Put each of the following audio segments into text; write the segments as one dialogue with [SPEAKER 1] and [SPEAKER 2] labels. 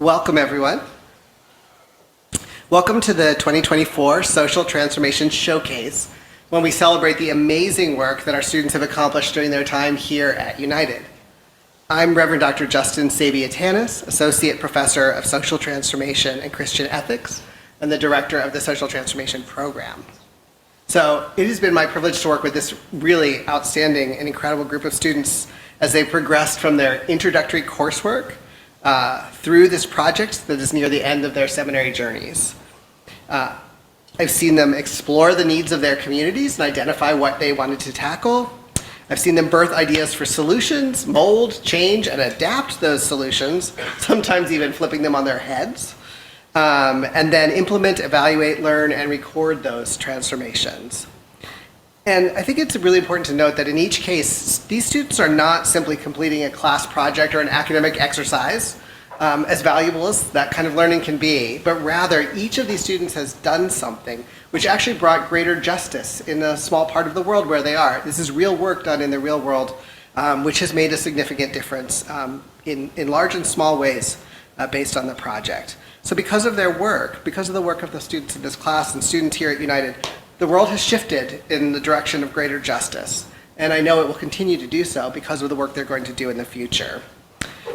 [SPEAKER 1] Welcome, everyone. Welcome to the 2024 Social Transformation Showcase, when we celebrate the amazing work that our students have accomplished during their time here at United. I'm Reverend Dr. Justin Sabiatanis, Associate Professor of Social Transformation and Christian Ethics, and the Director of the Social Transformation Program. So it has been my privilege to work with this really outstanding and incredible group of students as they progressed from their introductory coursework through this project that is near the end of their seminary journeys. I've seen them explore the needs of their communities and identify what they wanted to tackle. I've seen them birth ideas for solutions, mold, change, and adapt those solutions, sometimes even flipping them on their heads, and then implement, evaluate, learn, and record those transformations. And I think it's really important to note that in each case, these students are not simply completing a class project or an academic exercise, as valuable as that kind of learning can be, but rather each of these students has done something which actually brought greater justice in a small part of the world where they are. This is real work done in the real world, which has made a significant difference in large and small ways based on the project. So because of their work, because of the work of the students in this class and students here at United, the world has shifted in the direction of greater justice. And I know it will continue to do so because of the work they're going to do in the future.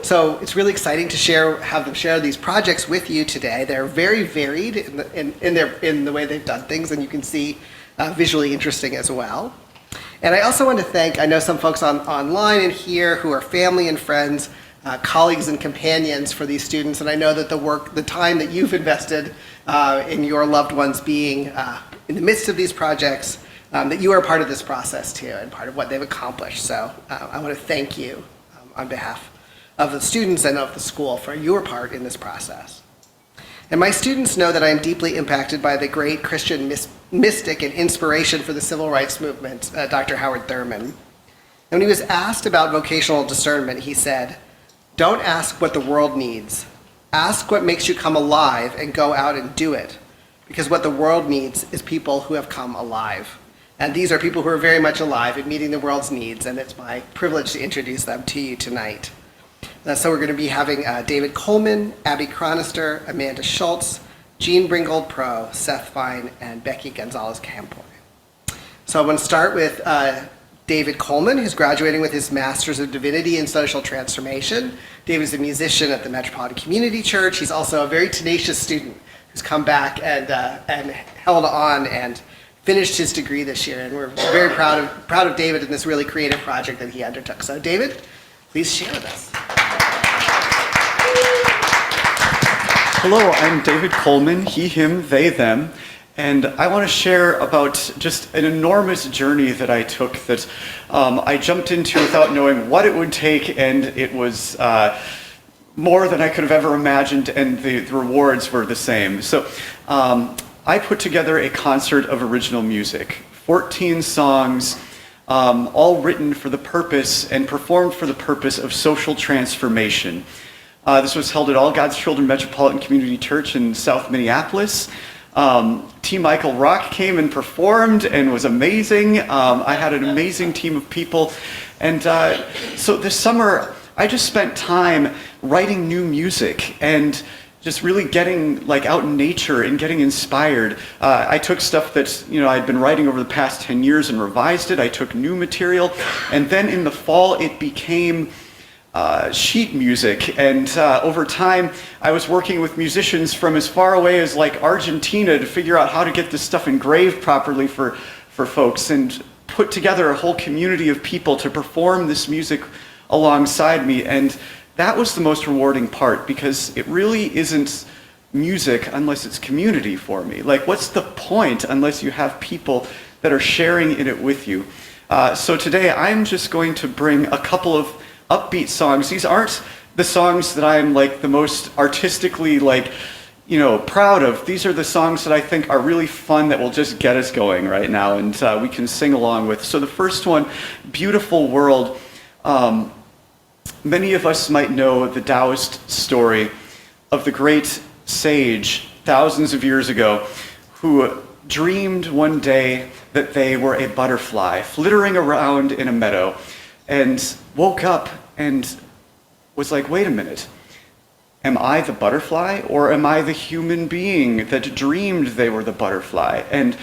[SPEAKER 1] So it's really exciting to have them share these projects with you today. They're very varied in the way they've done things, and you can see visually interesting as well. And I also want to thank, I know some folks online and here who are family and friends, colleagues and companions for these students, and I know that the time that you've invested in your loved ones being in the midst of these projects, that you are part of this process too, and part of what they've accomplished. So I want to thank you on behalf of the students and of the school for your part in this process. And my students know that I am deeply impacted by the great Christian mystic and inspiration for the civil rights movement, Dr. Howard Thurman. And when he was asked about vocational discernment, he said, "Don't ask what the world needs. Ask what makes you come alive and go out and do it. Because what the world needs is people who have come alive." And these are people who are very much alive in meeting the world's needs, and it's my privilege to introduce them to you tonight. So we're going to be having David Coleman, Abbie Chronister, Amanda Schultz, Jeanne Bringgold-Pro, Seth Fine, and Gonzalez Campoy. So I'm going to start with David Coleman, who's graduating with his Master's of Divinity in Social Transformation. David's a musician at the Metropolitan Community Church. He's also a very tenacious student who's come back and held on and finished his degree this year. And we're very proud of David in this really creative project that he undertook. So David, please share with us.
[SPEAKER 2] Hello, I'm David Coleman, he, him, they, them, and I want to share about just an enormous journey that I took that I jumped into without knowing what it would take, and it was more than I could have ever imagined, and the rewards were the same. So I put together a concert of original music, 14 songs, all written for the purpose and performed for the purpose of social transformation. This was held at All God's Children Metropolitan Community Church in South Minneapolis. T. Michael Rock came and performed and was amazing. I had an amazing team of people. And so this summer, I just spent time writing new music and just really getting out in nature and getting inspired. I took stuff that I'd been writing over the past 10 years and revised it. I took new material. And then in the fall, it became sheet music, and over time I was working with musicians from as far away as Argentina to figure out how to get this stuff engraved properly for folks, and put together a whole community of people to perform this music alongside me. And that was the most rewarding part, because it really isn't music unless it's community for me. What's the point unless you have people that are sharing in it with you? So today I'm just going to bring a couple of upbeat songs. These aren't the songs that I'm the most artistically proud of. These are the songs that I think are really fun, that will just get us going right now, and we can sing along with. So the first one, Beautiful World. Many of us might know the Taoist story of the great sage thousands of years ago who dreamed one day that they were a butterfly flittering around in a meadow, and woke up and was like, wait a minute, Am I the butterfly, or am I the human being that dreamed they were the butterfly? And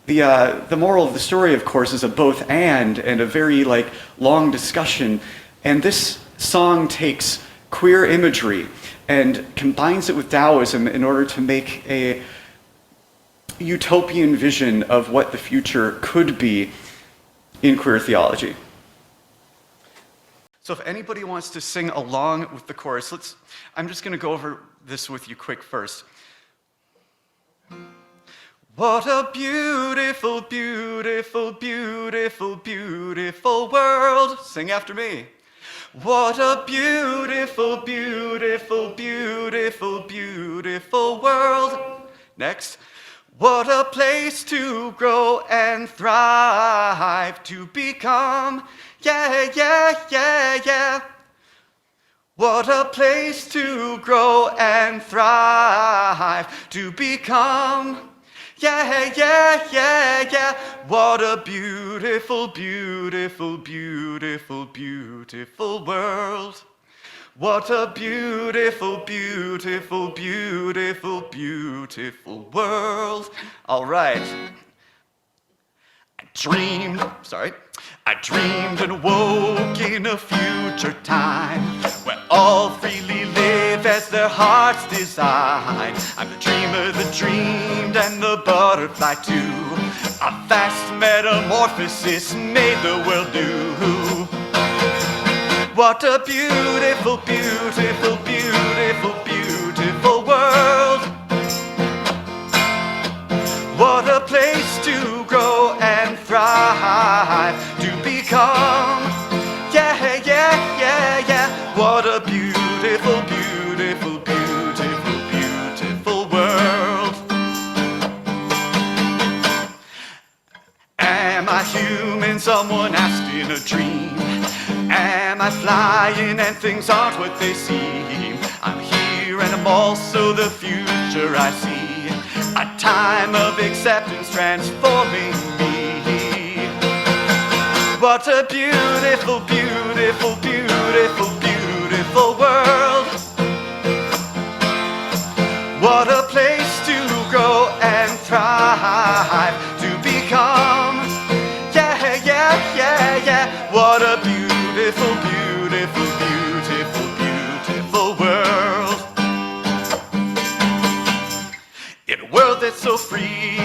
[SPEAKER 2] the moral of the story, of course, is a both and a very long discussion. And this song takes queer imagery and combines it with Taoism in order to make a utopian vision of what the future could be in queer theology. So if anybody wants to sing along with the chorus, I'm just going to go over this with you quick first. What a beautiful, beautiful, beautiful, beautiful world. Sing after me. What a beautiful, beautiful, beautiful, beautiful world. Next. What a place to grow and thrive, to become, yeah, yeah, yeah, yeah. What a place to grow and thrive, to become, yeah, yeah, yeah, yeah. What a beautiful, beautiful, beautiful, beautiful world. What a beautiful, beautiful, beautiful, beautiful world. All right. I dreamed and woke in a future time where all freely live as their hearts design. I'm the dreamer that dreamed and the butterfly too. A vast metamorphosis made the world new. What a beautiful, beautiful, beautiful, beautiful world. What a place to grow and thrive, to become, yeah, yeah, yeah, yeah. What a beautiful, beautiful, beautiful, beautiful world. Am I human? Someone asked in a dream. Am I flying and things aren't what they seem? I'm here and I'm also the future I see. A time of acceptance transforming me. What a beautiful, beautiful, beautiful, beautiful world. What a place to grow and thrive, to become, yeah, yeah, yeah, yeah. What a beautiful, beautiful, beautiful, beautiful world. In a world that's so free,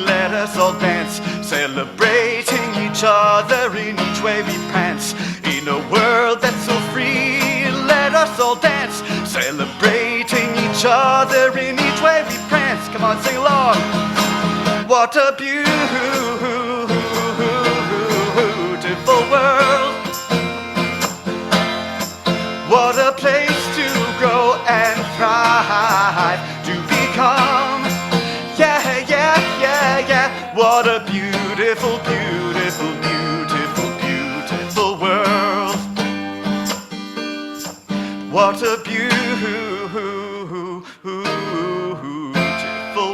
[SPEAKER 2] let us all dance, celebrating each other in each way we prance. In a world that's so free, let us all dance, celebrating each other in each way we prance. Come on, sing along. What a beautiful world. What a place to grow and thrive, to become, yeah, yeah, yeah, yeah. What a beautiful, beautiful, beautiful, beautiful world. What a beautiful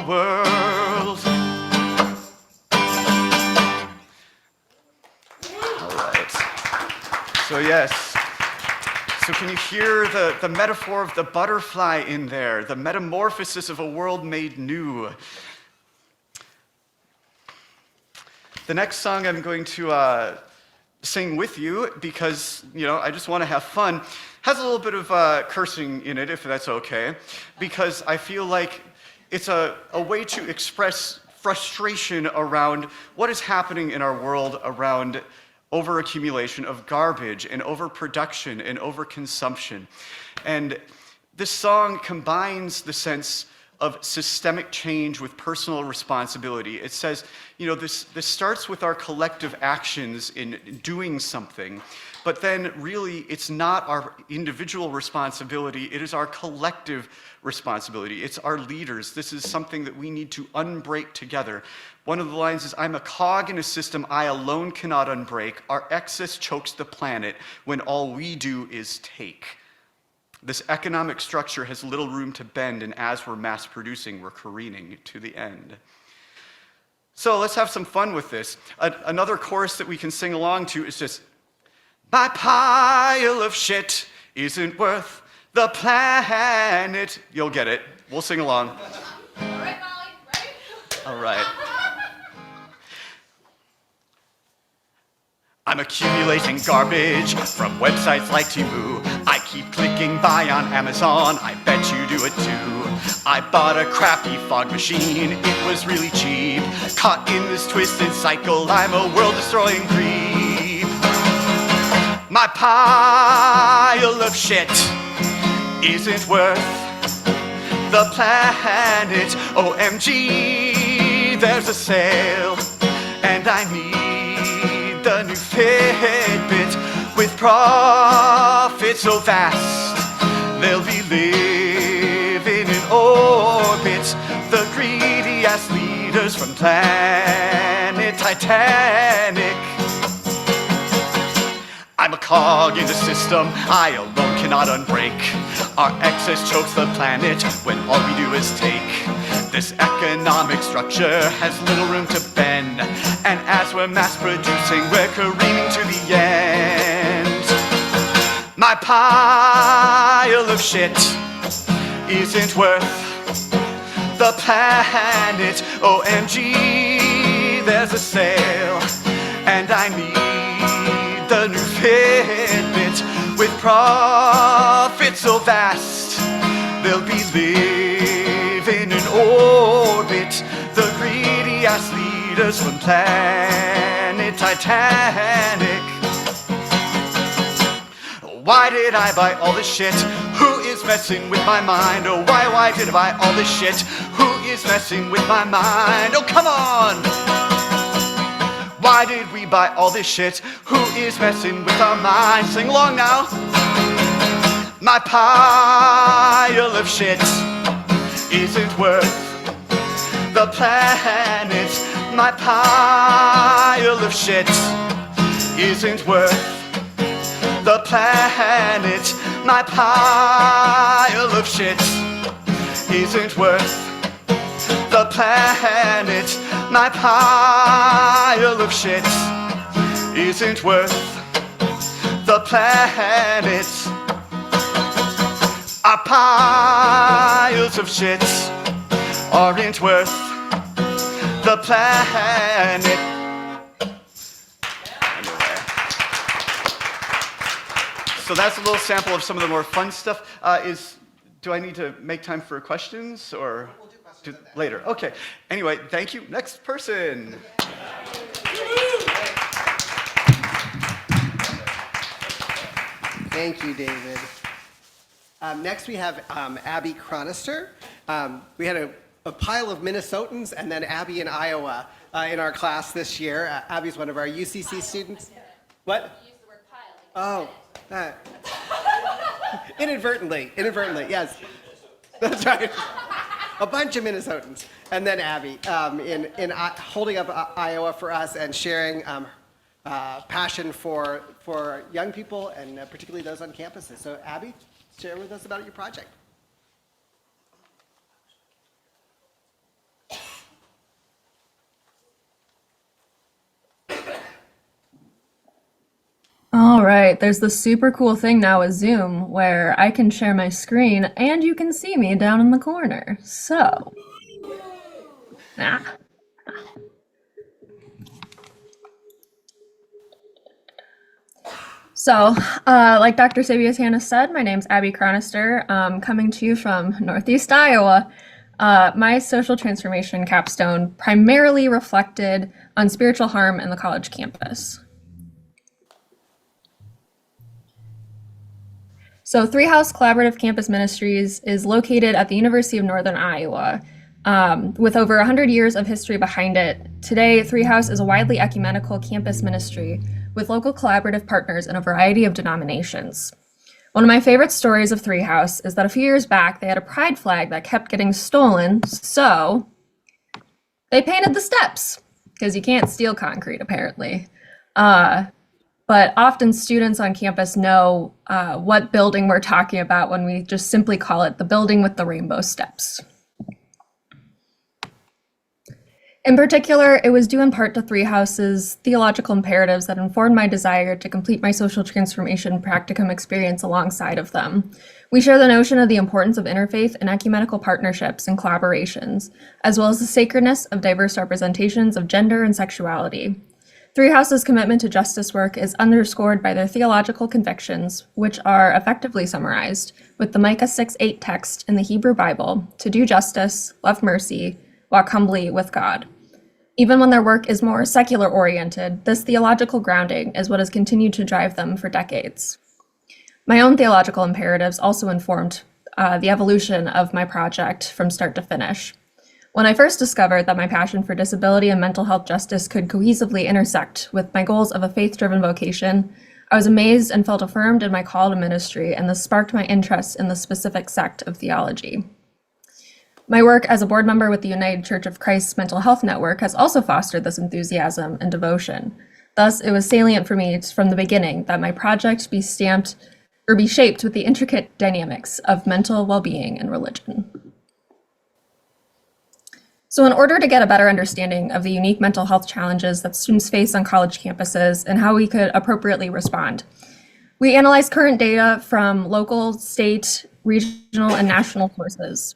[SPEAKER 2] world. All right. So yes. So can you hear the metaphor of the butterfly in there, the metamorphosis of a world made new? The next song I'm going to sing with you, because, I just want to have fun, has a little bit of cursing in it, if that's okay, because I feel like it's a way to express frustration around what is happening in our world around overaccumulation of garbage and overproduction and overconsumption. And this song combines the sense of systemic change with personal responsibility. It says, this starts with our collective actions in doing something, but then really it's not our individual responsibility, it is our collective responsibility. It's our leaders. This is something that we need to unbreak together. One of the lines is, I'm a cog in a system I alone cannot unbreak. Our excess chokes the planet when all we do is take. This economic structure has little room to bend, and as we're mass producing, we're careening to the end. So let's have some fun with this. Another chorus that we can sing along to is just, my pile of shit isn't worth The planet. You'll get it. We'll sing along.
[SPEAKER 3] All right, Molly, ready?
[SPEAKER 2] All right. I'm accumulating garbage from websites like Temu. I keep clicking buy on Amazon, I bet you do it too. I bought a crappy fog machine, it was really cheap. Caught in this twisted cycle, I'm a world-destroying creep. My pile of shit isn't worth the planet. OMG, there's a sale, and I need the new Fitbit with profit so vast. They'll be living in orbit, the greedy-ass leaders from planet Titanic. I'm a cog in the system, I alone cannot unbreak. Our excess chokes the planet when all we do is take. This economic structure has little room to bend, and as we're mass producing, we're careening to the end. My pile of shit isn't worth the planet. OMG, there's a sale, and I need the new Fitbit with profit so vast. They'll be living in orbit, the greedy-ass leaders from planet Titanic. Why did I buy all this shit? Who is messing with my mind? Oh, why did I buy all this shit? Who is messing with my mind? Oh, come on! Why did we buy all this shit? Who is messing with our minds? Sing along now. My pile of shit isn't worth the planet. My pile of shit isn't worth the planet. My pile of shit isn't worth the planet. My pile of shit isn't worth the planet. Our piles of shit aren't worth the planet. So that's a little sample of some of the more fun stuff. Do I need to make time for questions or
[SPEAKER 1] We'll do questions
[SPEAKER 2] later? Okay. Anyway, thank you. Next person.
[SPEAKER 1] Thank you, David. Next we have Abbie Chronister. We had a pile of Minnesotans and then Abbie in Iowa in our class this year. Abbie's one of our UCC students. What?
[SPEAKER 3] You used the word pile.
[SPEAKER 1] Inadvertently, yes. That's right. A bunch of Minnesotans. And then Abbie in holding up Iowa for us and sharing passion for young people and particularly those on campuses. So Abbie, share with us about your project.
[SPEAKER 4] All right, there's this super cool thing now with Zoom where I can share my screen and you can see me down in the corner. So, like Dr. Sabiatana said, my name's Abbie Chronister, coming to you from Northeast Iowa. My social transformation capstone primarily reflected on spiritual harm in the college campus. So Three House Collaborative Campus Ministries is located at the University of Northern Iowa. With over 100 years of history behind it, today Three House is a widely ecumenical campus ministry with local collaborative partners in a variety of denominations. One of my favorite stories of Three House is that a few years back they had a pride flag that kept getting stolen, so they painted the steps, because you can't steal concrete apparently. But often students on campus know what building we're talking about when we just simply call it the building with the rainbow steps. In particular, it was due in part to Three House's theological imperatives that informed my desire to complete my social transformation practicum experience alongside of them. We share the notion of the importance of interfaith and ecumenical partnerships and collaborations, as well as the sacredness of diverse representations of gender and sexuality. Three House's commitment to justice work is underscored by their theological convictions, which are effectively summarized with the Micah 6:8 text in the Hebrew Bible, to do justice, love mercy, walk humbly with God. Even when their work is more secular-oriented, this theological grounding is what has continued to drive them for decades. My own theological imperatives also informed the evolution of my project from start to finish. When I first discovered that my passion for disability and mental health justice could cohesively intersect with my goals of a faith-driven vocation, I was amazed and felt affirmed in my call to ministry, and this sparked my interest in the specific sect of theology. My work as a board member with the United Church of Christ's Mental Health Network has also fostered this enthusiasm and devotion. Thus, it was salient for me from the beginning that my project be shaped with the intricate dynamics of mental well-being and religion. So in order to get a better understanding of the unique mental health challenges that students face on college campuses and how we could appropriately respond, we analyzed current data from local, state, regional, and national sources.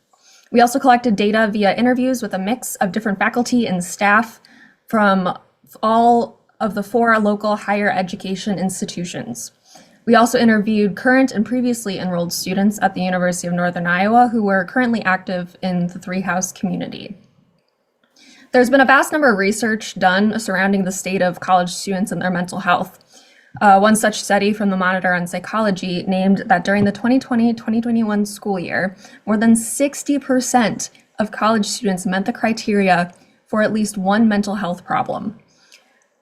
[SPEAKER 4] We also collected data via interviews with a mix of different faculty and staff from all of the 4 local higher education institutions. We also interviewed current and previously enrolled students at the University of Northern Iowa who were currently active in the Three House community. There's been a vast number of research done surrounding the state of college students and their mental health. One such study from the Monitor on Psychology named that during the 2020-2021 school year, more than 60% of college students met the criteria for at least one mental health problem.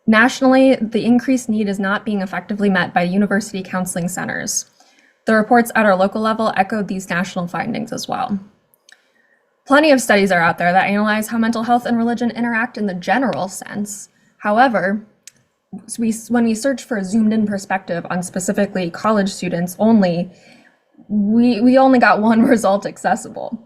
[SPEAKER 4] Nationally, the increased need is not being effectively met by university counseling centers. The reports at our local level echoed these national findings as well. Plenty of studies are out there that analyze how mental health and religion interact in the general sense. However, when we search for a zoomed-in perspective on specifically college students only, we only got one result accessible.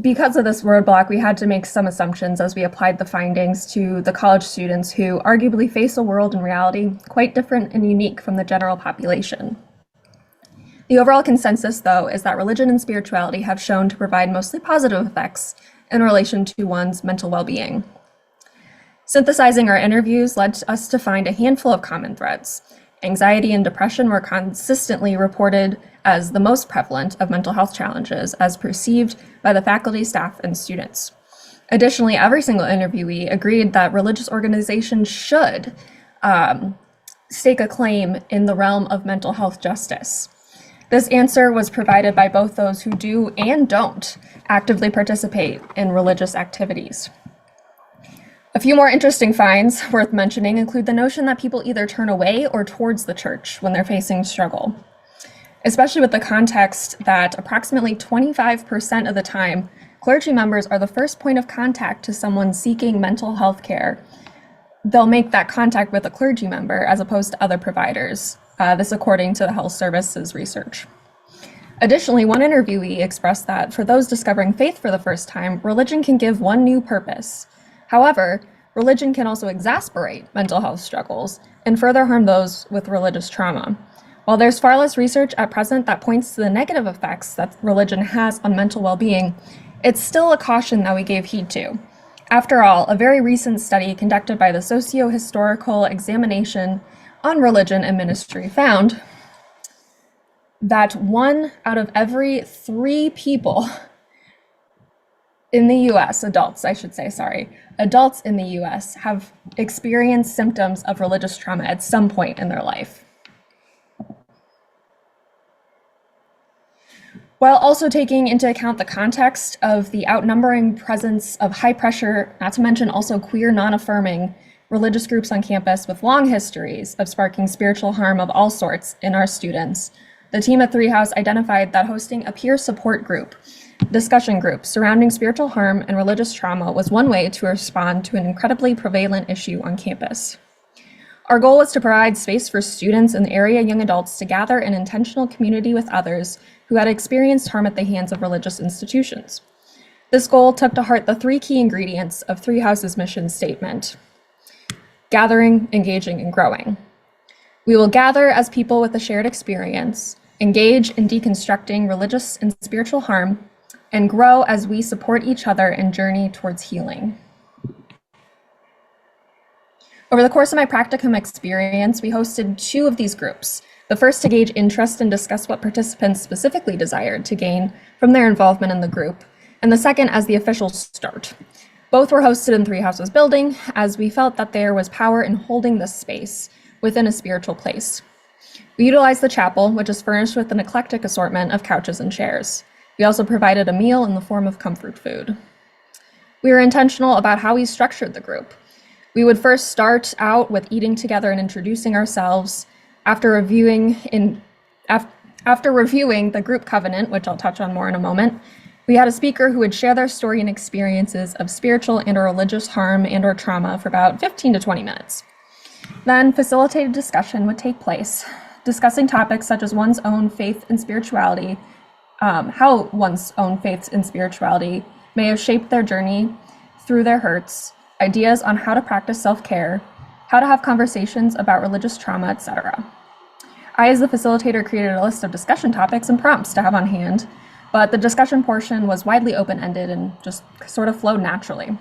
[SPEAKER 4] Because of this roadblock, we had to make some assumptions as we applied the findings to the college students who arguably face a world and reality quite different and unique from the general population. The overall consensus, though, is that religion and spirituality have shown to provide mostly positive effects in relation to one's mental well-being. Synthesizing our interviews led us to find a handful of common threads. Anxiety and depression were consistently reported as the most prevalent of mental health challenges as perceived by the faculty, staff, and students. Additionally, every single interviewee agreed that religious organizations should stake a claim in the realm of mental health justice. This answer was provided by both those who do and don't actively participate in religious activities. A few more interesting finds worth mentioning include the notion that people either turn away or towards the church when they're facing struggle, especially with the context that approximately 25% of the time, clergy members are the first point of contact to someone seeking mental health care. They'll make that contact with a clergy member as opposed to other providers, this according to the Health Services research. Additionally, one interviewee expressed that for those discovering faith for the first time, religion can give one new purpose. However, religion can also exacerbate mental health struggles and further harm those with religious trauma. While there's far less research at present that points to the negative effects that religion has on mental well-being, it's still a caution that we gave heed to. After all, a very recent study conducted by the Socio-Historical Examination on Religion and Ministry found that 1 out of every 3 people in the US, adults in the US have experienced symptoms of religious trauma at some point in their life. While also taking into account the context of the outnumbering presence of high pressure, not to mention also queer non-affirming religious groups on campus with long histories of sparking spiritual harm of all sorts in our students, the team at Three House identified that hosting a peer support group, discussion group surrounding spiritual harm and religious trauma was one way to respond to an incredibly prevalent issue on campus. Our goal was to provide space for students and area young adults to gather in intentional community with others who had experienced harm at the hands of religious institutions. This goal took to heart the three key ingredients of Three Houses' mission statement: gathering, engaging, and growing. We will gather as people with a shared experience, engage in deconstructing religious and spiritual harm, and grow as we support each other in journey towards healing. Over the course of my practicum experience, we hosted two of these groups. The first to gauge interest and discuss what participants specifically desired to gain from their involvement in the group, and the second as the official start. Both were hosted in Three Houses building, as we felt that there was power in holding this space within a spiritual place. We utilized the chapel, which is furnished with an eclectic assortment of couches and chairs. We also provided a meal in the form of comfort food. We were intentional about how we structured the group. We would first start out with eating together and introducing ourselves. After reviewing the group covenant, which I'll touch on more in a moment, we had a speaker who would share their story and experiences of spiritual and/or religious harm and/or trauma for about 15 to 20 minutes. Then facilitated discussion would take place, discussing topics such as one's own faith and spirituality, how one's own faith and spirituality may have shaped their journey through their hurts, ideas on how to practice self-care, how to have conversations about religious trauma, etc. I, as the facilitator, created a list of discussion topics and prompts to have on hand, but the discussion portion was widely open-ended and just sort of flowed naturally.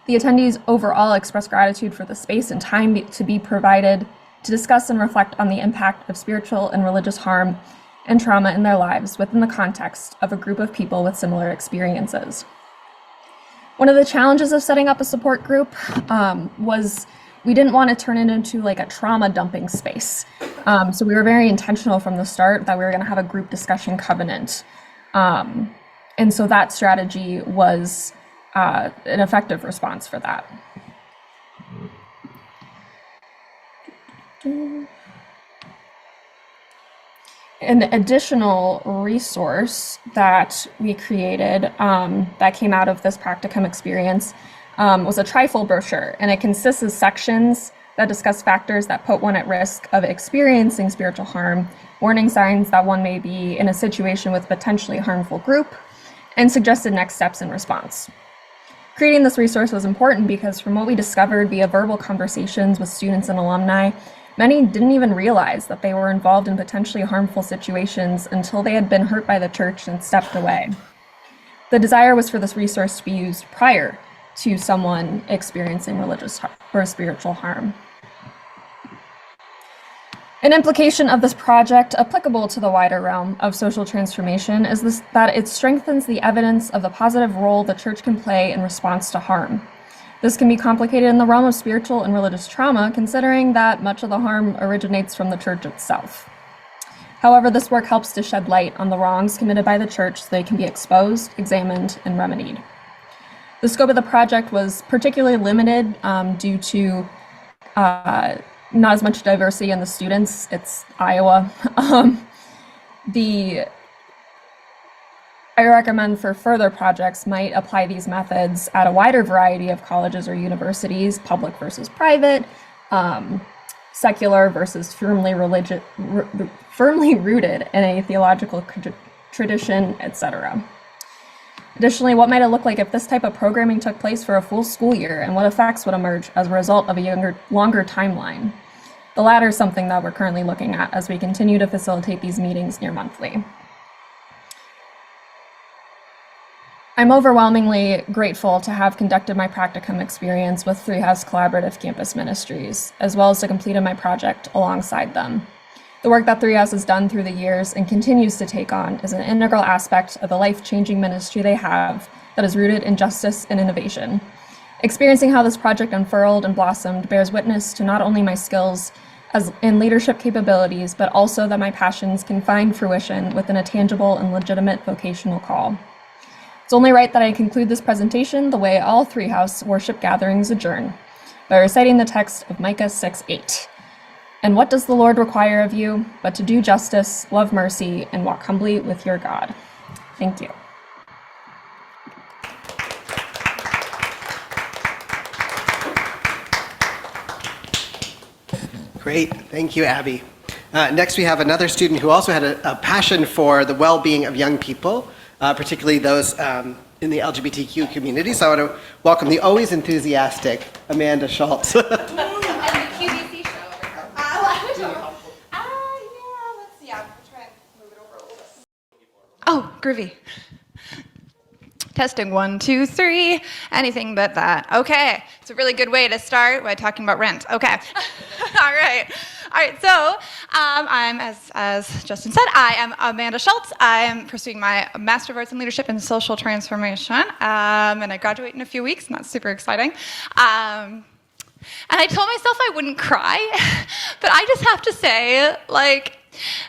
[SPEAKER 4] The attendees overall expressed gratitude for the space and time to be provided to discuss and reflect on the impact of spiritual and religious harm and trauma in their lives within the context of a group of people with similar experiences. One of the challenges of setting up a support group was we didn't want to turn it into like a trauma dumping space. So we were very intentional from the start that we were going to have a group discussion covenant. And so that strategy was an effective response for that. An additional resource that we created that came out of this practicum experience was a trifold brochure, and it consists of sections that discuss factors that put one at risk of experiencing spiritual harm, warning signs that one may be in a situation with potentially harmful group, and suggested next steps in response. Creating this resource was important because from what we discovered via verbal conversations with students and alumni, many didn't even realize that they were involved in potentially harmful situations until they had been hurt by the church and stepped away. The desire was for this resource to be used prior to someone experiencing religious or spiritual harm. An implication of this project applicable to the wider realm of social transformation is that it strengthens the evidence of the positive role the church can play in response to harm. This can be complicated in the realm of spiritual and religious trauma, considering that much of the harm originates from the church itself. However, this work helps to shed light on the wrongs committed by the church so they can be exposed, examined, and remedied. The scope of the project was particularly limited due to not as much diversity in the students. It's Iowa. I recommend for further projects might apply these methods at a wider variety of colleges or universities, public versus private, secular versus firmly rooted in a theological tradition, etc. Additionally, what might it look like if this type of programming took place for a full school year, and what effects would emerge as a result of a longer timeline? The latter is something that we're currently looking at as we continue to facilitate these meetings near monthly. I'm overwhelmingly grateful to have conducted my practicum experience with Three House Collaborative Campus Ministries, as well as to completed my project alongside them. The work that Three House has done through the years and continues to take on is an integral aspect of the life-changing ministry they have that is rooted in justice and innovation. Experiencing how this project unfurled and blossomed bears witness to not only my skills in leadership capabilities, but also that my passions can find fruition within a tangible and legitimate vocational call. It's only right that I conclude this presentation the way all Three House worship gatherings adjourn, by reciting the text of Micah 6:8. And what does the Lord require of you, but to do justice, love mercy, and walk humbly with your God? Thank you.
[SPEAKER 1] Great, thank you, Abbie. Next, we have another student who also had a passion for the well-being of young people, particularly those in the LGBTQ community. So I want to welcome the always enthusiastic Amanda Schultz.
[SPEAKER 3] And the QVC show over here. Let's see. I'll try and move it over a little bit. Oh, groovy. Testing 1, 2, 3. Anything but that. Okay. It's a really good way to start by talking about rent. Okay. All right. So I'm, as Justin said, I am Amanda Schultz. I am pursuing my Master of Arts in Leadership and Social Transformation, and I graduate in a few weeks, and that's super exciting. And I told myself I wouldn't cry, but I just have to say,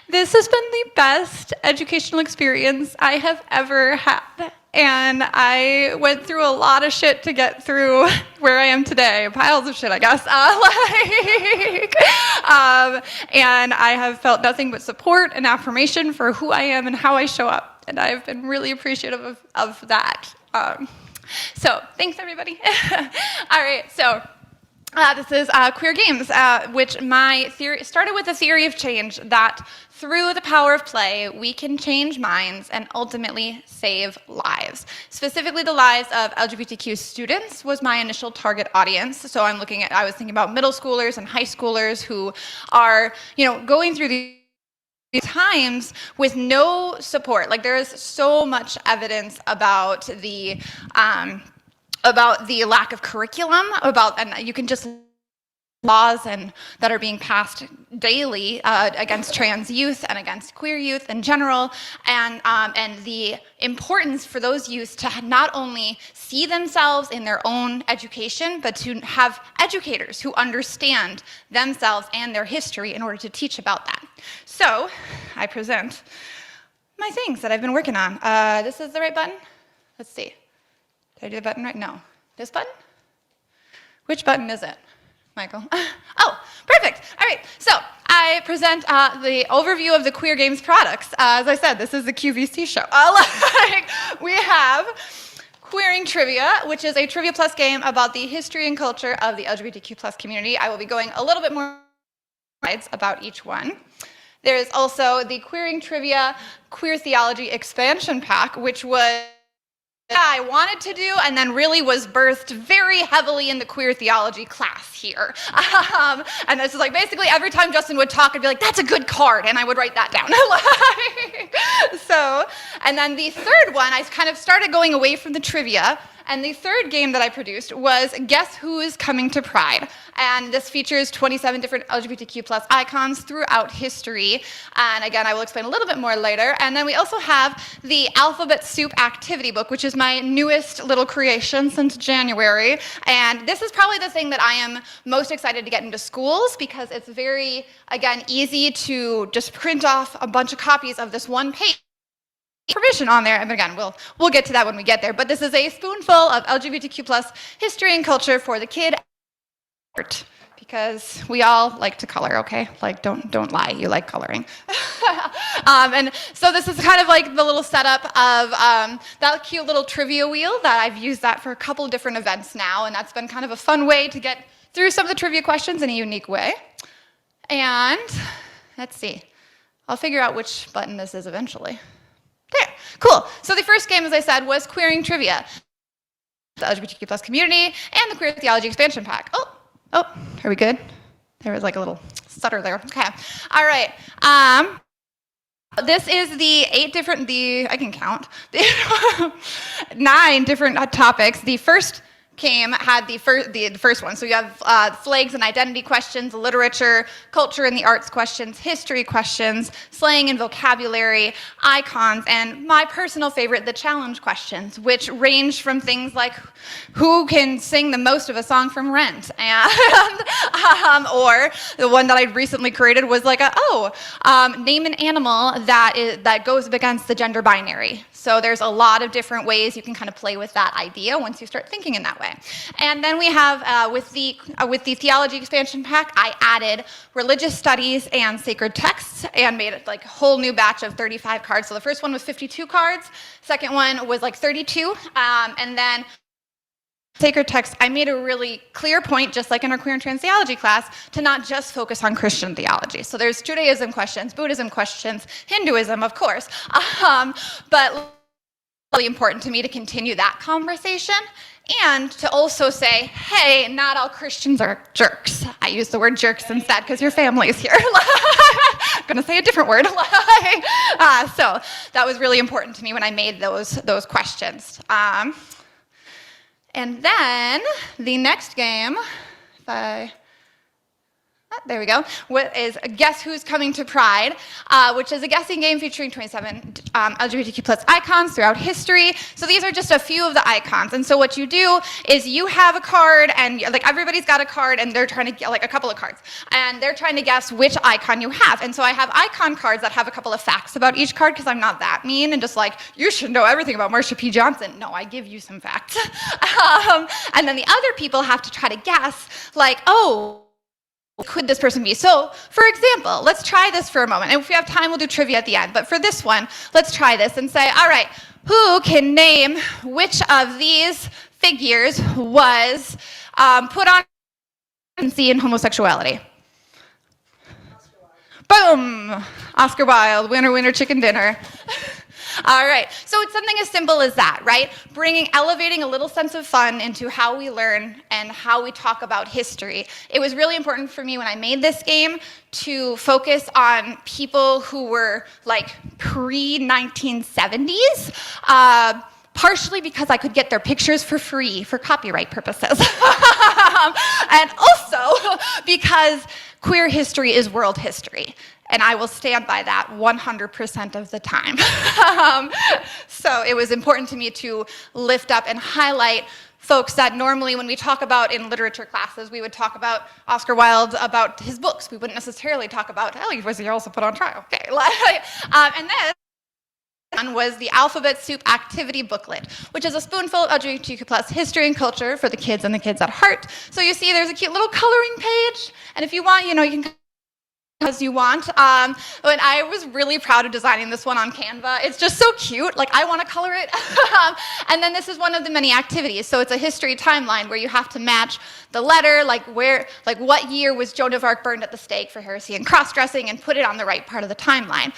[SPEAKER 3] this has been the best educational experience I have ever had. And I went through a lot of shit to get through where I am today. Piles of shit, I guess. And I have felt nothing but support and affirmation for who I am and how I show up. And I've been really appreciative of that. So thanks, everybody. All right, so this is Queer Games, which my theory started with a theory of change that through the power of play, we can change minds and ultimately save lives. Specifically, the lives of LGBTQ students was my initial target audience. So I was thinking about middle schoolers and high schoolers who are, going through these times with no support. There is so much evidence about the lack of curriculum, and you can just laws that are being passed daily against trans youth and against queer youth in general, and the importance for those youth to not only see themselves in their own education, but to have educators who understand themselves and their history in order to teach about that. So I present my things that I've been working on. This is the right button? Let's see. Did I do the button right? No. This button? Which button is it, Michael? Oh, perfect. All right. So I present the overview of the Queer Games products. As I said, this is the QVC show. We have Queering Trivia, which is a Trivia Plus game about the history and culture of the LGBTQ plus community. I will be going a little bit more slides about each one. There's also the Queering Trivia Queer Theology Expansion Pack, which was I wanted to do and then really was birthed very heavily in the queer theology class here. And this is basically every time Justin would talk, I'd be like, that's a good card, and I would write that down. And then the third one, I kind of started going away from the trivia, and the third game that I produced was Guess Who's Coming to Pride? And this features 27 different LGBTQ plus icons throughout history. And again, I will explain a little bit more later. And then we also have the Alphabet Soup activity book, which is my newest little creation since January. And this is probably the thing that I am most excited to get into schools because it's very, again, easy to just print off a bunch of copies of this one page. Information on there, and again, we'll get to that when we get there. But this is a spoonful of LGBTQ plus history and culture for the kid art, because we all like to color, okay? Don't lie, you like coloring. And so this is kind of the little setup of that cute little trivia wheel that I've used that for a couple of different events now, and that's been kind of a fun way to get through some of the trivia questions in a unique way. And let's see, I'll figure out which button this is eventually. There, cool. So the first game, as I said, was Queering Trivia, the LGBTQ plus community, and the Queer Theology Expansion Pack. Oh, are we good? There was a little stutter there. Okay. All right. This is I can count, 9 different topics. The first game had the first one. So you have flags and identity questions, literature, culture and the arts questions, history questions, slang and vocabulary, icons, and my personal favorite, the challenge questions, which range from things like who can sing the most of a song from Rent, and or the one that I recently created was name an animal that goes against the gender binary. So there's a lot of different ways you can kind of play with that idea once you start thinking in that way. And then we have, with the Theology Expansion Pack, I added religious studies and sacred texts and made it a whole new batch of 35 cards. So the first one was 52 cards, second one was 32, and then sacred text, I made a really clear point, just like in our queer and trans theology class, to not just focus on Christian theology. So there's Judaism questions, Buddhism questions, Hinduism, of course, but really important to me to continue that conversation and to also say, hey, not all Christians are jerks. I use the word jerks instead because your family's here. I'm going to say a different word. So that was really important to me when I made those questions. And then the next game, there we go, is Guess Who's Coming to Pride, which is a guessing game featuring 27 LGBTQ plus icons throughout history. So these are just a few of the icons. And so what you do is you have a card, and like everybody's got a card, and they're trying to get like a couple of cards, and they're trying to guess which icon you have. And so I have icon cards that have a couple of facts about each card because I'm not that mean and just like, you should know everything about Marsha P. Johnson. No, I give you some facts. And then the other people have to try to guess, like, oh, could this person be? So, for example, let's try this for a moment. And if we have time, we'll do trivia at the end. But for this one, let's try this and say, all right, who can name which of these figures was put on in homosexuality? Boom! Oscar Wilde, winner, winner, chicken dinner. All right, so it's something as simple as that, right? Elevating a little sense of fun into how we learn and how we talk about history. It was really important for me when I made this game to focus on people who were like pre-1970s, partially because I could get their pictures for free for copyright purposes. And also because queer history is world history. And I will stand by that 100% of the time. So it was important to me to lift up and highlight folks that normally when we talk about in literature classes, we would talk about Oscar Wilde, about his books. We wouldn't necessarily talk about, oh, he was also put on trial. Okay. And this one was the Alphabet Soup Activity Booklet, which is a spoonful of LGBTQ plus history and culture for the kids and the kids at heart. So you see there's a cute little coloring page. And if you want, you can as you want. But I was really proud of designing this one on Canva. It's just so cute. Like, I want to color it. And then this is one of the many activities. So it's a history timeline where you have to match the letter, like what year was Joan of Arc burned at the stake for heresy and cross-dressing, and put it on the right part of the timeline.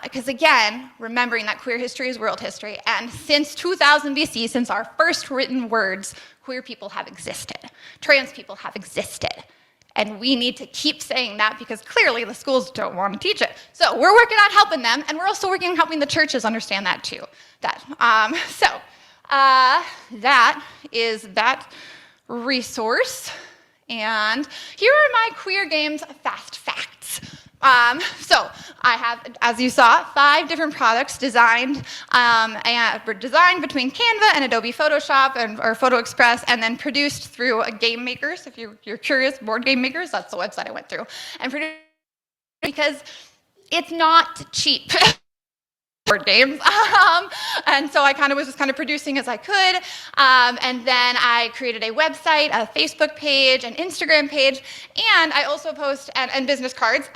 [SPEAKER 3] Because again, remembering that queer history is world history. And since 2000 BC, since our first written words, queer people have existed. Trans people have existed. And we need to keep saying that because clearly the schools don't want to teach it. So we're working on helping them, and we're also working on helping the churches understand that too. That is that resource. And here are my queer games fast facts. So I have, as you saw, 5 different products designed between Canva and Adobe Photoshop or Photo Express, and then produced through a Game Makers. If you're curious, Board Game Makers, that's the website I went through. And produced because it's not cheap. Board games. And so I was just producing as I could. And then I created a website, a Facebook page, an Instagram page, and I also post, and business cards,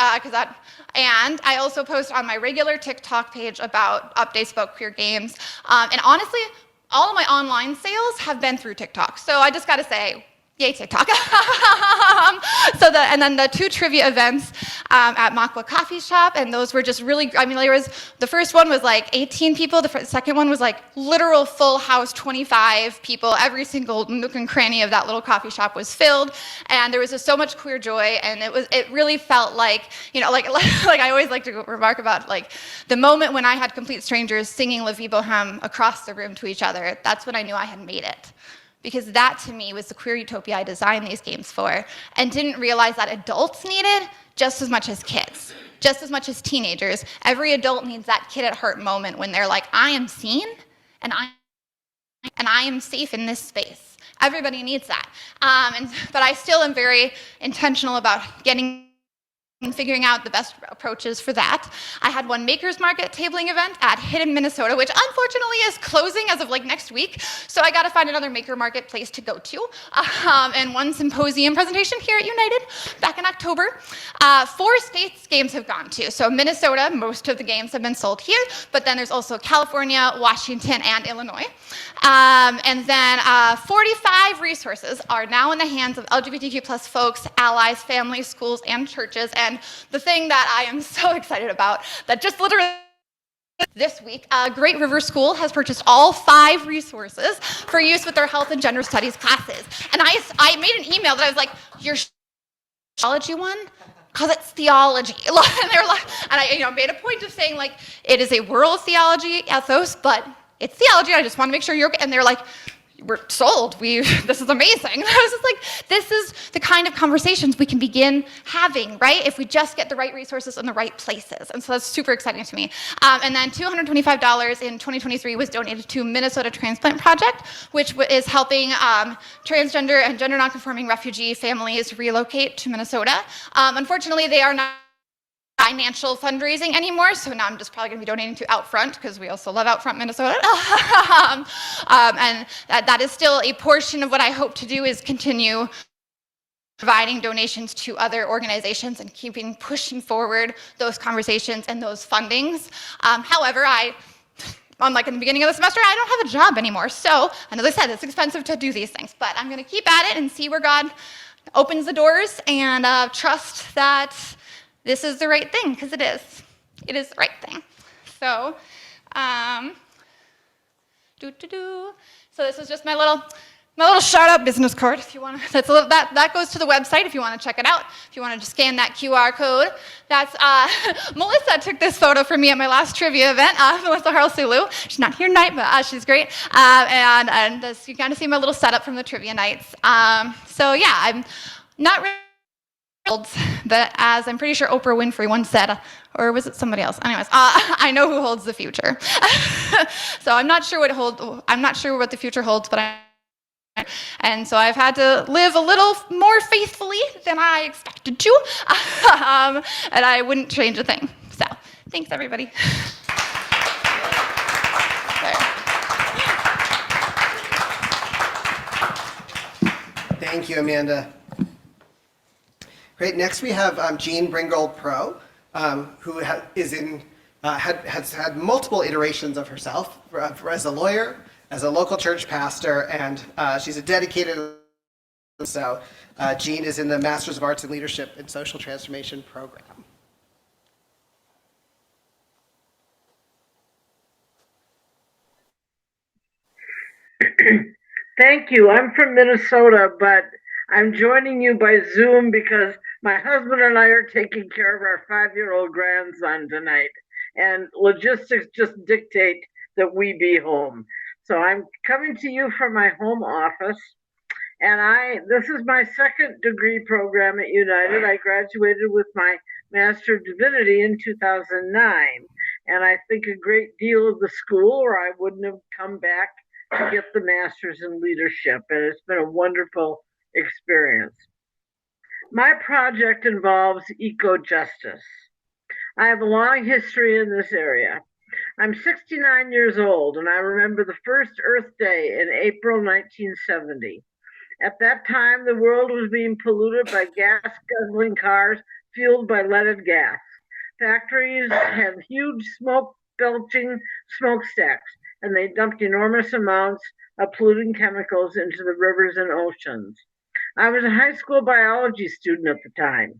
[SPEAKER 3] and I also post on my regular TikTok page about updates about queer games. And honestly, all of my online sales have been through TikTok. So I just gotta say, yay, TikTok. And then the 2 trivia events at Makwa Coffee Shop, and those were just really, the first one was like 18 people, the second one was like literal full house, 25 people, every single nook and cranny of that little coffee shop was filled, and there was just so much queer joy, and it really felt like, like I always like to remark about, like, the moment when I had complete strangers singing La Vie Boheme across the room to each other, that's when I knew I had made it. Because that, to me, was the queer utopia I designed these games for, and didn't realize that adults needed just as much as kids, just as much as teenagers. Every adult needs that kid at heart moment when they're like, I am seen, and I am safe in this space. Everybody needs that. But I still am very intentional about and figuring out the best approaches for that. I had one Makers Market tabling event at Hidden, Minnesota, which unfortunately is closing as of next week. So I got to find another Maker Market place to go to. And one symposium presentation here at United back in October. 4 states games have gone to. So Minnesota, most of the games have been sold here, but then there's also California, Washington, and Illinois. And then 45 resources are now in the hands of LGBTQ plus folks, allies, families, schools, and churches. And the thing that I am so excited about, that just literally This week, Great River School has purchased all 5 resources for use with their health and gender studies classes. And I made an email that I was like, your theology one? Because it's theology. And they were like, and I made a point of saying, like, it is a world theology ethos, but it's theology. I just want to make sure you're okay. And they're like, we're sold. This is amazing. And I was just like, this is the kind of conversations we can begin having, right? If we just get the right resources in the right places. And so that's super exciting to me. And then $225 in 2023 was donated to Minnesota Transplant Project, which is helping transgender and gender nonconforming refugee families relocate to Minnesota. Unfortunately, they are not financial fundraising anymore, so now I'm just probably going to be donating to Outfront, because we also love Outfront Minnesota. And that is still a portion of what I hope to do, is continue providing donations to other organizations and pushing forward those conversations and those fundings. However, unlike in the beginning of the semester, I don't have a job anymore. So, and as I said, it's expensive to do these things, but I'm going to keep at it and see where God opens the doors, and trust that this is the right thing, because it is. It is the right thing. So, So this is just my little shout-out business card. If you want to, that goes to the website if you want to check it out. If you want to just scan that QR code, that's Melissa took this photo for me at my last trivia event. Melissa Harl-Sulu. She's not here tonight, but she's great. And this, you kind of see my little setup from the trivia nights. So yeah, I'm not really. But as I'm pretty sure Oprah Winfrey once said, or was it somebody else? Anyways, I know who holds the future. So I'm not sure what the future holds, but and so I've had to live a little more faithfully than I expected to, and I wouldn't change a thing. So thanks, everybody.
[SPEAKER 1] Thank you, Amanda. Great. Next, we have Jeanne Bringgold-Pro, who has had multiple iterations of herself as a lawyer, as a local church pastor, and she's a dedicated. So, Jeanne is in the Master's of Arts in Leadership and Social Transformation program.
[SPEAKER 5] Thank you. I'm from Minnesota, but I'm joining you by Zoom because my husband and I are taking care of our 5-year-old grandson tonight, and logistics just dictate that we be home. So I'm coming to you from my home office, and this is my 2nd degree program at United. I graduated with my Master of Divinity in 2009, and I think a great deal of the school, or I wouldn't have come back to get the Master's in Leadership, and it's been a wonderful experience. My project involves eco-justice. I have a long history in this area. I'm 69 years old, and I remember the first Earth Day in April 1970. At that time, the world was being polluted by gas-guzzling cars fueled by leaded gas. Factories had huge smoke-belching smokestacks, and they dumped enormous amounts of polluting chemicals into the rivers and oceans. I was a high school biology student at the time,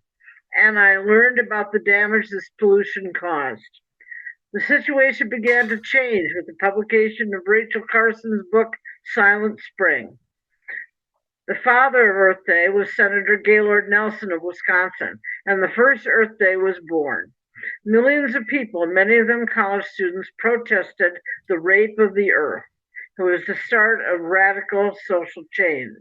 [SPEAKER 5] and I learned about the damage this pollution caused. The situation began to change with the publication of Rachel Carson's book, Silent Spring. The father of Earth Day was Senator Gaylord Nelson of Wisconsin, and the first Earth Day was born. Millions of people, many of them college students, protested the rape of the earth. It was the start of radical social change.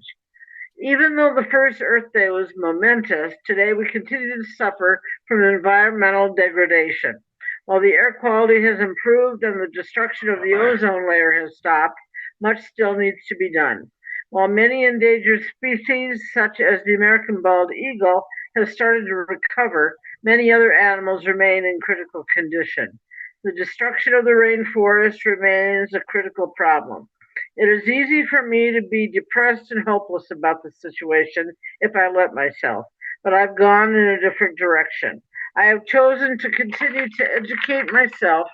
[SPEAKER 5] Even though the first Earth Day was momentous, today we continue to suffer from environmental degradation. While the air quality has improved and the destruction of the ozone layer has stopped, much still needs to be done. While many endangered species, such as the American bald eagle, have started to recover, many other animals remain in critical condition. The destruction of the rainforest remains a critical problem. It is easy for me to be depressed and hopeless about the situation if I let myself, but I've gone in a different direction. I have chosen to continue to educate myself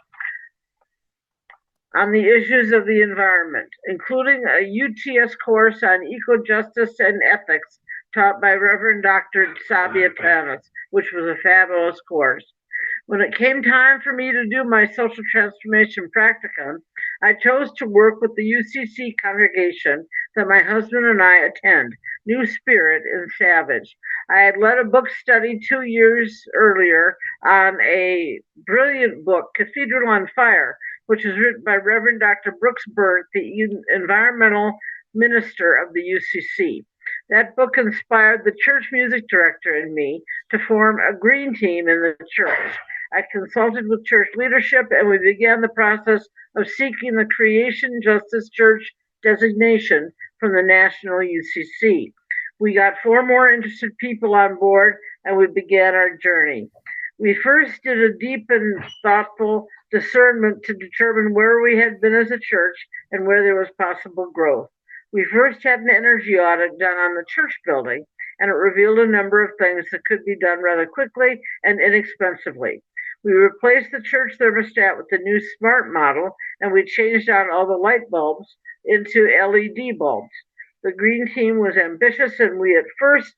[SPEAKER 5] on the issues of the environment, including a UTS course on eco-justice and ethics taught by Reverend Dr. Abbie Chronister, which was a fabulous course. When it came time for me to do my social transformation practicum, I chose to work with the UCC congregation that my husband and I attend, New Spirit in Savage. I had led a book study 2 years earlier on a brilliant book, Cathedral on Fire, which was written by Reverend Dr. Brooks Burt, the environmental minister of the UCC. That book inspired the church music director and me to form a green team in the church. I consulted with church leadership and we began the process of seeking the Creation Justice Church designation from the National UCC. We got 4 more interested people on board and we began our journey. We first did a deep and thoughtful discernment to determine where we had been as a church and where there was possible growth. We first had an energy audit done on the church building, and it revealed a number of things that could be done rather quickly and inexpensively. We replaced the church thermostat with the new smart model, and we changed out all the light bulbs into LED bulbs. The green team was ambitious, and we at first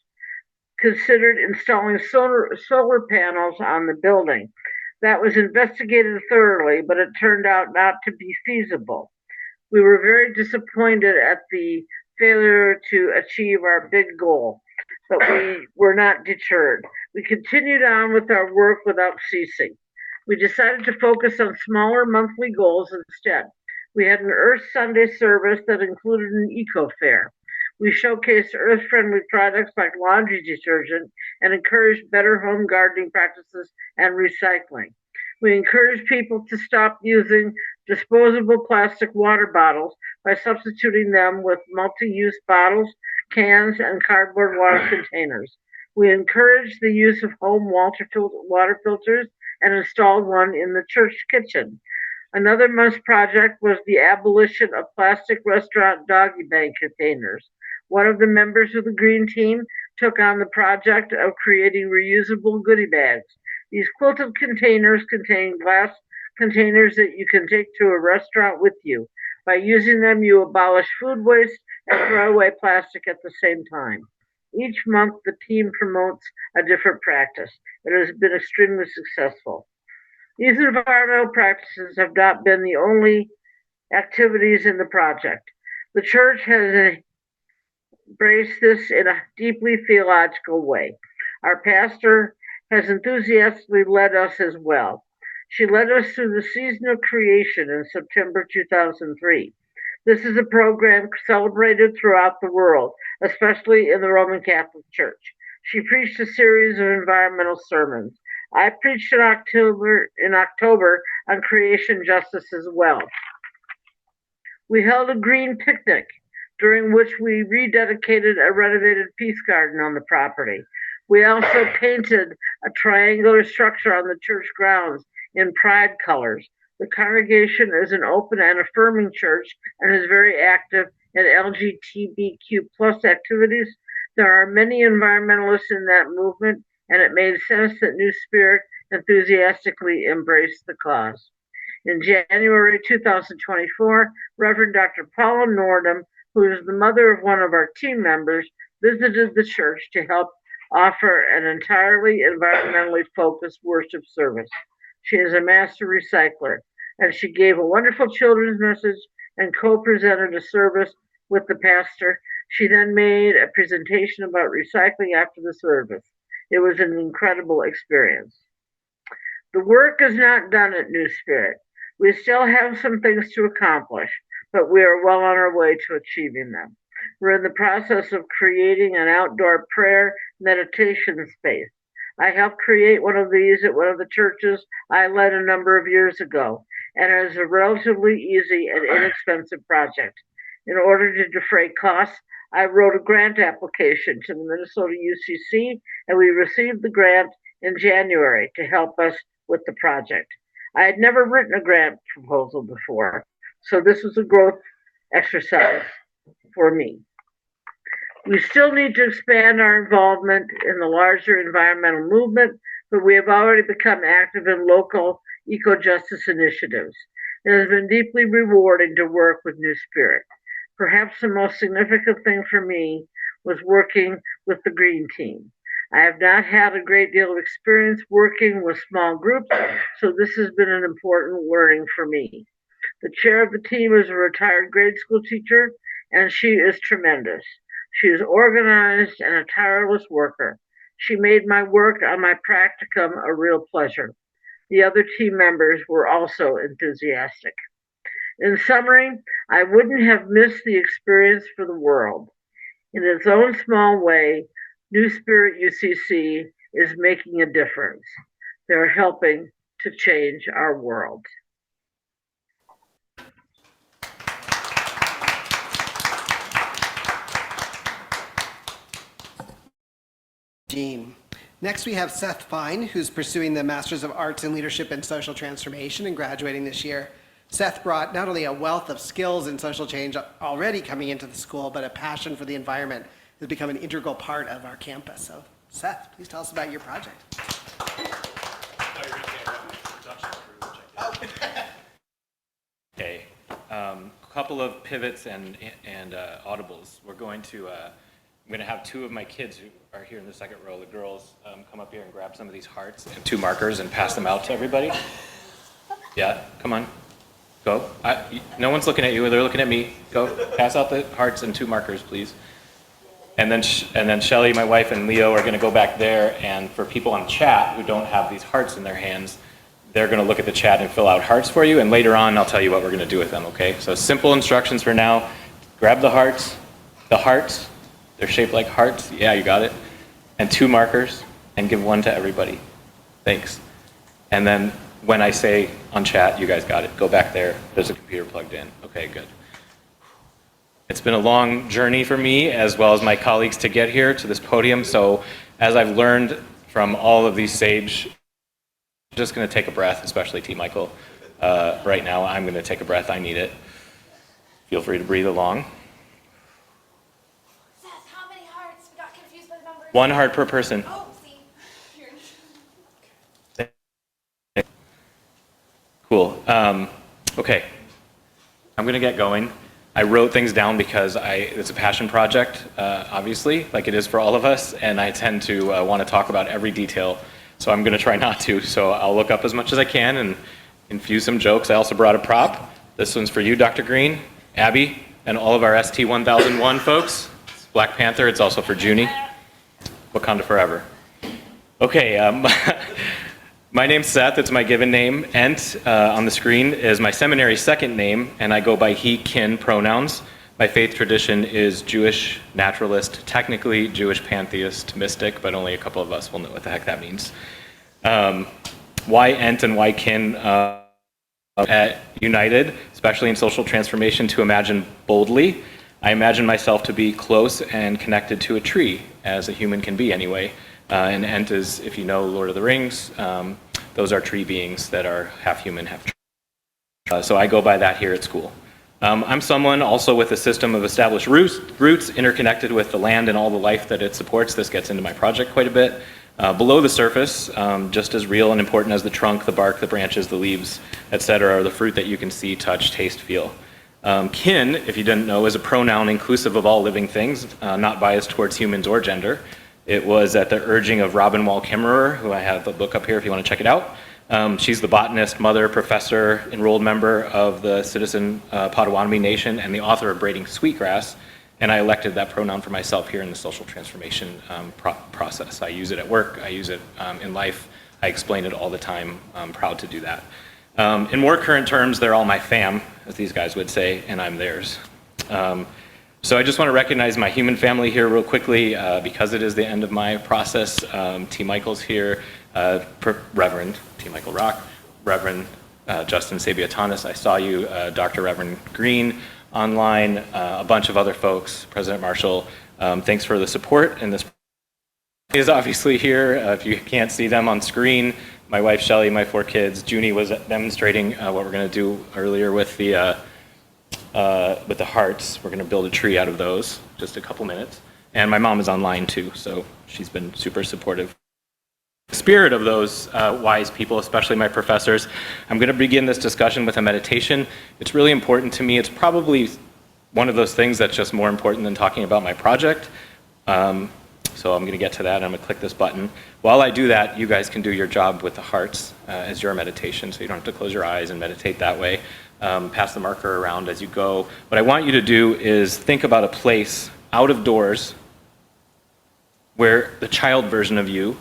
[SPEAKER 5] considered installing solar panels on the building. That was investigated thoroughly, but it turned out not to be feasible. We were very disappointed at the failure to achieve our big goal, but we were not deterred. We continued on with our work without ceasing. We decided to focus on smaller monthly goals instead. We had an Earth Sunday service that included an eco fair. We showcased earth-friendly products like laundry detergent and encouraged better home gardening practices and recycling. We encouraged people to stop using disposable plastic water bottles by substituting them with multi-use bottles, cans, and cardboard water containers. We encouraged the use of home water filters and installed one in the church kitchen. Another month's project was the abolition of plastic restaurant doggy bag containers. One of the members of the green team took on the project of creating reusable goodie bags. These quilted containers contain glass containers that you can take to a restaurant with you. By using them, you abolish food waste and throw away plastic at the same time. Each month, the team promotes a different practice. It has been extremely successful. These environmental practices have not been the only activities in the project. The church has embraced this in a deeply theological way. Our pastor has enthusiastically led us as well. She led us through the season of creation in September 2003. This is a program celebrated throughout the world, especially in the Roman Catholic Church. She preached a series of environmental sermons. I preached in October on creation justice as well. We held a green picnic, during which we rededicated a renovated peace garden on the property. We also painted a triangular structure on the church grounds in pride colors. The congregation is an open and affirming church and is very active in LGBTQ plus activities. There are many environmentalists in that movement, and it made sense that New Spirit enthusiastically embraced the cause. In January 2024, Reverend Dr. Paula Nordham, who is the mother of one of our team members, visited the church to help offer an entirely environmentally focused worship service. She is a master recycler, and she gave a wonderful children's message and co-presented a service with the pastor. She then made a presentation about recycling after the service. It was an incredible experience. The work is not done at New Spirit. We still have some things to accomplish, but we are well on our way to achieving them. We're in the process of creating an outdoor prayer meditation space. I helped create one of these at one of the churches I led a number of years ago, and it is a relatively easy and inexpensive project. In order to defray costs, I wrote a grant application to the Minnesota UCC, and we received the grant in January to help us with the project. I had never written a grant proposal before, so this was a growth exercise for me. We still need to expand our involvement in the larger environmental movement, but we have already become active in local eco-justice initiatives. It has been deeply rewarding to work with New Spirit. Perhaps the most significant thing for me was working with the Green Team. I have not had a great deal of experience working with small groups, so this has been an important learning for me. The chair of the team is a retired grade school teacher, and she is tremendous. She is organized and a tireless worker. She made my work on my practicum a real pleasure. The other team members were also enthusiastic. In summary, I wouldn't have missed the experience for the world. In its own small way, New Spirit UCC is making a difference. They're helping to change our world.
[SPEAKER 1] Jeanne. Next, we have Seth Fine, who's pursuing the Masters of Arts in Leadership and Social Transformation and graduating this year. Seth brought not only a wealth of skills in social change already coming into the school, but a passion for the environment has become an integral part of our campus. So, Seth, please tell us about your project.
[SPEAKER 6] Okay, a couple of pivots and audibles. We're going to, I'm going to have two of my kids who are here in the second row, the girls, come up here and grab some of these hearts and 2 markers and pass them out to everybody. Yeah, come on, go. No one's looking at you, they're looking at me. Go, pass out the hearts and 2 markers, please. And then Shelly, my wife, and Leo are going to go back there, and for people on chat who don't have these hearts in their hands, they're going to look at the chat and fill out hearts for you, and later on I'll tell you what we're going to do with them, okay? So simple instructions for now. Grab the hearts, they're shaped like hearts, yeah, you got it, and 2 markers, and give 1 to everybody. Thanks. And then when I say on chat, you guys got it, go back there, there's a computer plugged in. Okay, good. It's been a long journey for me, as well as my colleagues, to get here to this podium. So as I've learned from all of these sage, I'm just going to take a breath, especially T. Michael. Right now, I'm going to take a breath. I need it. Feel free to breathe along.
[SPEAKER 7] Seth, how many hearts? We got confused by the numbers.
[SPEAKER 6] 1 heart per person.
[SPEAKER 7] Oh, see. Here.
[SPEAKER 6] Cool. Okay. I'm going to get going. I wrote things down because it's a passion project, obviously, like it is for all of us, and I tend to want to talk about every detail, so I'm going to try not to. So I'll look up as much as I can and infuse some jokes. I also brought a prop. This one's for you, Dr. Green, Abby, and all of our ST1001 folks. It's Black Panther. It's also for Junie. Wakanda forever. Okay, my name's Seth, it's my given name. Ent on the screen is my seminary second name, and I go by he, kin pronouns. My faith tradition is Jewish naturalist, technically Jewish pantheist, mystic, but only a couple of us will know what the heck that means. Why Ent and why kin at United, especially in social transformation, to imagine boldly. I imagine myself to be close and connected to a tree, as a human can be anyway. And Ent is, if you know Lord of the Rings, those are tree beings that are half human, half tree. So I go by that here at school. I'm someone also with a system of established roots interconnected with the land and all the life that it supports. This gets into my project quite a bit. Below the surface, just as real and important as the trunk, the bark, the branches, the leaves, etc., are the fruit that you can see, touch, taste, feel. Kin, if you didn't know, is a pronoun inclusive of all living things, not biased towards humans or gender. It was at the urging of Robin Wall Kimmerer, who I have the book up here if you want to check it out. She's the botanist, mother, professor, enrolled member of the Citizen Potawatomi Nation, and the author of Braiding Sweetgrass. And I elected that pronoun for myself here in the social transformation process. I use it at work, I use it in life, I explain it all the time. I'm proud to do that. In more current terms, they're all my fam, as these guys would say, and I'm theirs. So I just want to recognize my human family here real quickly because it is the end of my process. T. Michael's here, Reverend T. Michael Rock, Reverend Justin Sabiatanis, I saw you, Dr. Reverend Green online, a bunch of other folks, President Marshall, thanks for the support. And this is obviously here, if you can't see them on screen, my wife Shelly, my 4 kids. Junie was demonstrating what we're going to do earlier with the hearts. We're going to build a tree out of those, just a couple minutes. And my mom is online too, so she's been super supportive. Spirit of those wise people, especially my professors. I'm going to begin this discussion with a meditation. It's really important to me. It's probably one of those things that's just more important than talking about my project. So I'm going to get to that, and I'm going to click this button. While I do that, you guys can do your job with the hearts as your meditation, so you don't have to close your eyes and meditate that way. Pass the marker around as you go. What I want you to do is think about a place out of doors where the child version of you,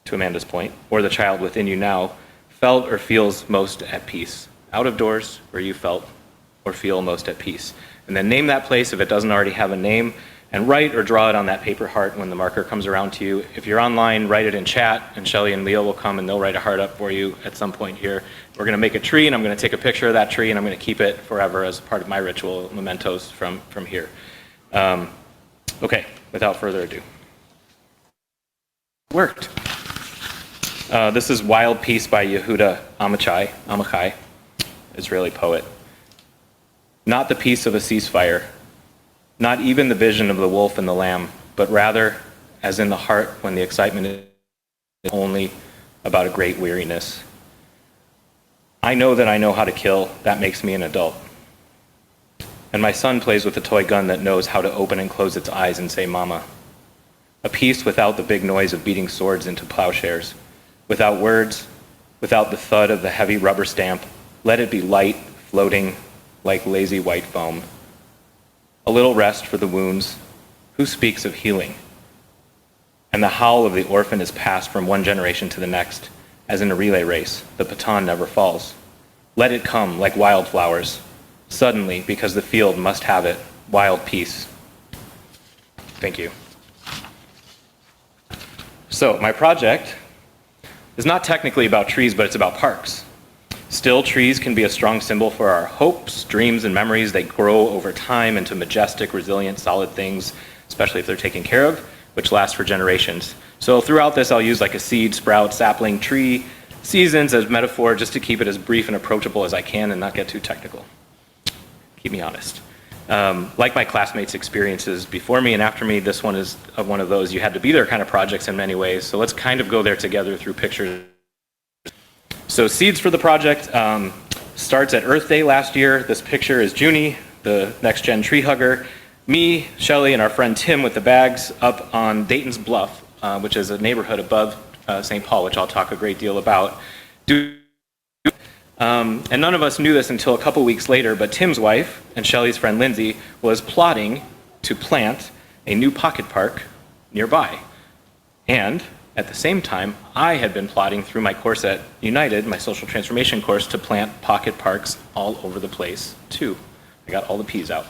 [SPEAKER 6] to Amanda's point, or the child within you now, felt or feels most at peace. Out of doors where you felt or feel most at peace. And then name that place if it doesn't already have a name, and write or draw it on that paper heart when the marker comes around to you. If you're online, write it in chat, and Shelly and Leo will come and they'll write a heart up for you at some point here. We're going to make a tree, and I'm going to take a picture of that tree, and I'm going to keep it forever as part of my ritual, mementos from here. Okay, without further ado. Worked. This is Wild Peace by Yehuda Amichai, Israeli poet. Not the peace of a ceasefire, not even the vision of the wolf and the lamb, but rather, as in the heart when the excitement is only about a great weariness. I know that I know how to kill, that makes me an adult. And my son plays with a toy gun that knows how to open and close its eyes and say, Mama. A peace without the big noise of beating swords into plowshares, without words, without the thud of the heavy rubber stamp. Let it be light, floating like lazy white foam. A little rest for the wounds. Who speaks of healing? And the howl of the orphan is passed from one generation to the next, as in a relay race, the baton never falls. Let it come like wildflowers, suddenly, because the field must have it, wild peace. Thank you. So, my project is not technically about trees, but it's about parks. Still, trees can be a strong symbol for our hopes, dreams, and memories. They grow over time into majestic, resilient, solid things, especially if they're taken care of, which last for generations. So throughout this, I'll use like a seed, sprout, sapling, tree, seasons as metaphor, just to keep it as brief and approachable as I can and not get too technical. Keep me honest. Like my classmates' experiences before me and after me, this one is one of those you had to be there kind of projects in many ways. So let's kind of go there together through pictures. So seeds for the project starts at Earth Day last year. This picture is Junie, the next gen tree hugger, me, Shelly, and our friend Tim with the bags up on Dayton's Bluff, which is a neighborhood above St. Paul, which I'll talk a great deal about. And none of us knew this until a couple weeks later, but Tim's wife and Shelly's friend Lindsay was plotting to plant a new pocket park nearby. And at the same time, I had been plotting through my course at United, my social transformation course, to plant pocket parks all over the place, too. I got all the P's out.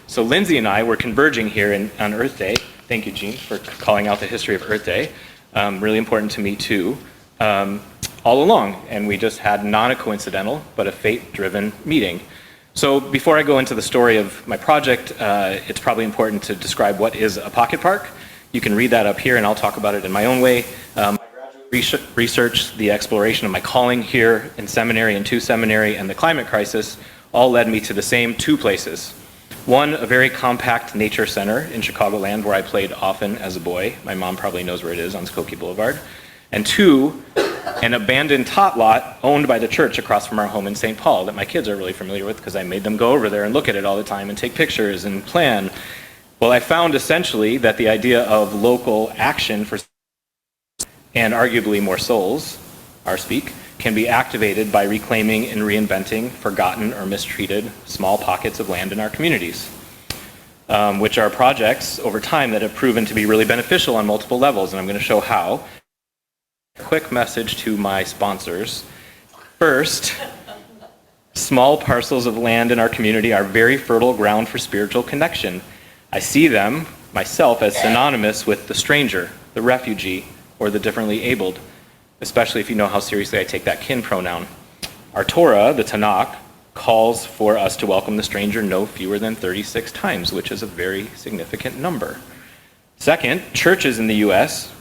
[SPEAKER 6] So Lindsay and I were converging here on Earth Day. Thank you, Jeanne, for calling out the history of Earth Day. Really important to me, too, all along. And we just had not a coincidental, but a fate-driven meeting. So before I go into the story of my project, it's probably important to describe what is a pocket park. You can read that up here, and I'll talk about it in my own way. My graduate research, the exploration of my calling here in seminary and to seminary, and the climate crisis all led me to the same two places. One, a very compact nature center in Chicagoland where I played often as a boy. My mom probably knows where it is on Skokie Boulevard. And two, an abandoned tot lot owned by the church across from our home in St. Paul that my kids are really familiar with because I made them go over there and look at it all the time and take pictures and plan. Well, I found essentially that the idea of local action for and arguably more souls, our speak, can be activated by reclaiming and reinventing forgotten or mistreated small pockets of land in our communities, which are projects over time that have proven to be really beneficial on multiple levels, and I'm going to show how. A quick message to my sponsors. First, small parcels of land in our community are very fertile ground for spiritual connection. I see them, myself, as synonymous with the stranger, the refugee, or the differently abled, especially if you know how seriously I take that kin pronoun. Our Torah, the Tanakh, calls for us to welcome the stranger no fewer than 36 times, which is a very significant number. Second, churches in the U.S.,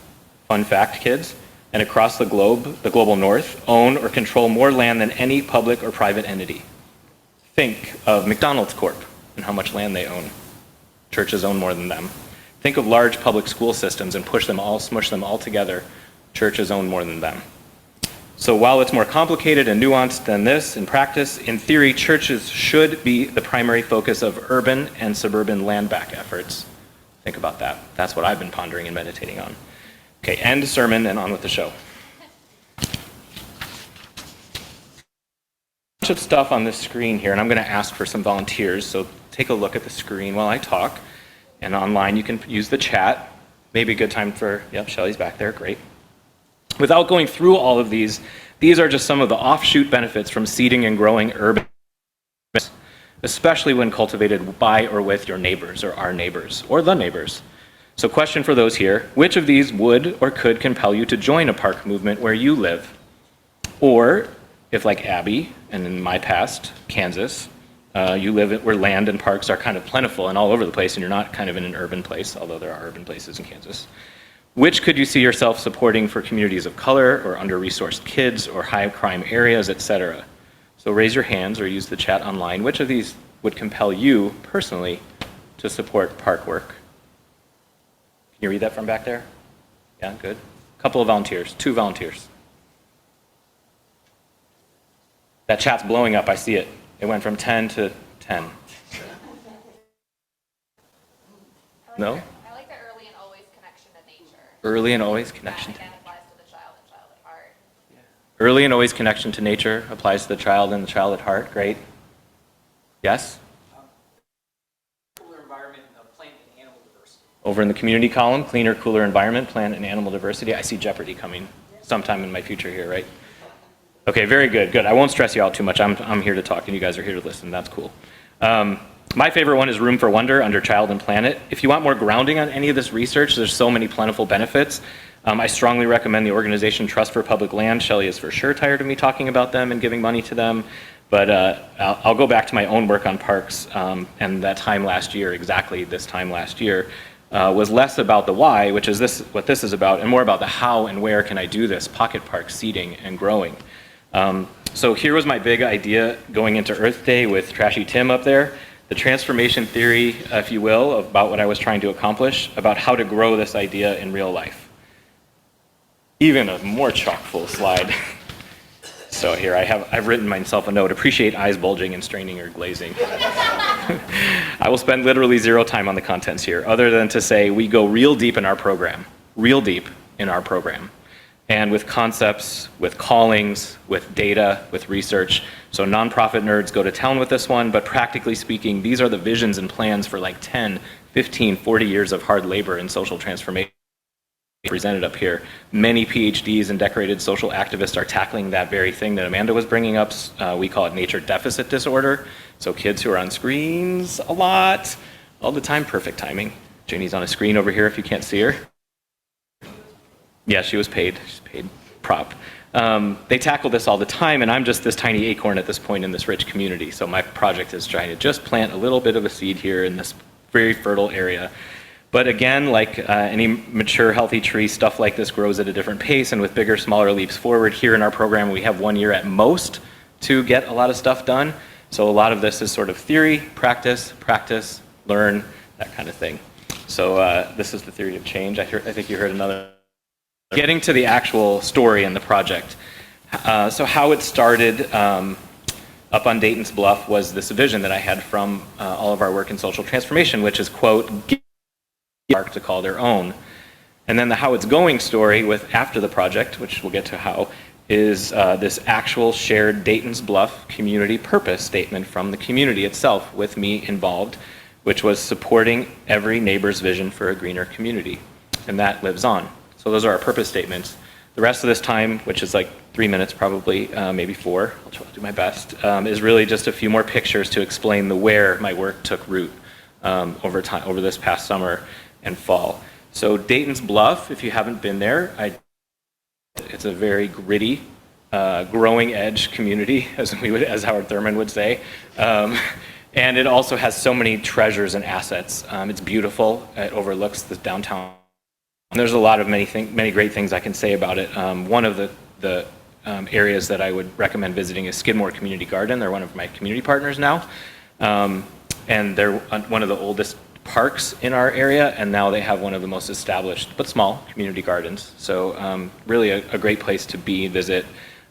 [SPEAKER 6] fun fact, kids, and across the globe, the global north, own or control more land than any public or private entity. Think of McDonald's Corp. and how much land they own. Churches own more than them. Think of large public school systems and smush them all together. Churches own more than them. So while it's more complicated and nuanced than this in practice, in theory, churches should be the primary focus of urban and suburban land back efforts. think about that. That's what I've been pondering and meditating on. Okay, end sermon and on with the show. Bunch of stuff on this screen here, and I'm going to ask for some volunteers, so take a look at the screen while I talk. And online you can use the chat. Maybe a good time for, yep, Shelly's back there, great. Without going through all of these are just some of the offshoot benefits from seeding and growing urban, especially when cultivated by or with your neighbors or our neighbors or the neighbors. So question for those here, which of these would or could compel you to join a park movement where you live? Or if like Abbie, and in my past, Kansas, you live where land and parks are kind of plentiful and all over the place and you're not kind of in an urban place, although there are urban places in Kansas. Which could you see yourself supporting for communities of color or under-resourced kids or high crime areas, etc.? So raise your hands or use the chat online. Which of these would compel you personally to support park work? Can you read that from back there? Yeah, good. A couple of volunteers, 2 volunteers. That chat's blowing up, I see it. It went from 10 to 10. No?
[SPEAKER 3] I like the early and always connection to nature.
[SPEAKER 6] Early and always connection to
[SPEAKER 3] That again applies to the child and child at heart.
[SPEAKER 6] Early and always connection to nature applies to the child and the child at heart. Great. Yes?
[SPEAKER 8] Cooler environment of plant and animal diversity.
[SPEAKER 6] Over in the community column, cleaner, cooler environment, plant and animal diversity. I see Jeopardy coming sometime in my future here, right? Okay, very good, good. I won't stress you out too much. I'm here to talk and you guys are here to listen. That's cool. My favorite one is Room for Wonder under Child and Planet. If you want more grounding on any of this research, there's so many plentiful benefits. I strongly recommend the organization Trust for Public Land. Shelley is for sure tired of me talking about them and giving money to them. But I'll go back to my own work on parks, and that time last year, exactly this time last year, was less about the why, which is what this is about, and more about the how and where can I do this, pocket park seeding and growing. So here was my big idea going into Earth Day with Trashy Tim up there. The transformation theory, if you will, about what I was trying to accomplish, about how to grow this idea in real life. Even a more chock full slide. So here I've written myself a note, appreciate eyes bulging and straining or glazing. I will spend literally 0 time on the contents here, other than to say we go real deep in our program, real deep in our program. And with concepts, with callings, with data, with research. So nonprofit nerds go to town with this one, but practically speaking, these are the visions and plans for like 10, 15, 40 years of hard labor and social transformation presented up here. Many PhDs and decorated social activists are tackling that very thing that Amanda was bringing up. We call it nature deficit disorder. So kids who are on screens a lot, all the time, perfect timing. Janie's on a screen over here if you can't see her. Yeah, she was paid. She's paid prop. They tackle this all the time, and I'm just this tiny acorn at this point in this rich community. So my project is trying to just plant a little bit of a seed here in this very fertile area. But again, like any mature, healthy tree, stuff like this grows at a different pace and with bigger, smaller leaps forward. Here in our program, we have 1 year at most to get a lot of stuff done. So a lot of this is sort of theory, practice, learn, that kind of thing. So this is the theory of change. I think you heard another. Getting to the actual story and the project. So how it started up on Dayton's Bluff was this vision that I had from all of our work in social transformation, which is, quote, give the park to call their own. And then the how it's going story with after the project, which we'll get to how, is this actual shared Dayton's Bluff community purpose statement from the community itself with me involved, which was supporting every neighbor's vision for a greener community. And that lives on. So those are our purpose statements. The rest of this time, which is like 3 minutes probably, maybe 4, I'll try to do my best, is really just a few more pictures to explain the where my work took root over this past summer and fall. So Dayton's Bluff, if you haven't been there, it's a very gritty, growing edge community, as Howard Thurman would say. And it also has so many treasures and assets. It's beautiful. It overlooks the downtown. There's a lot of many great things I can say about it. One of the areas that I would recommend visiting is Skidmore Community Garden. They're one of my community partners now. And they're one of the oldest parks in our area, and now they have one of the most established, but small, community gardens. So really a great place to be, visit,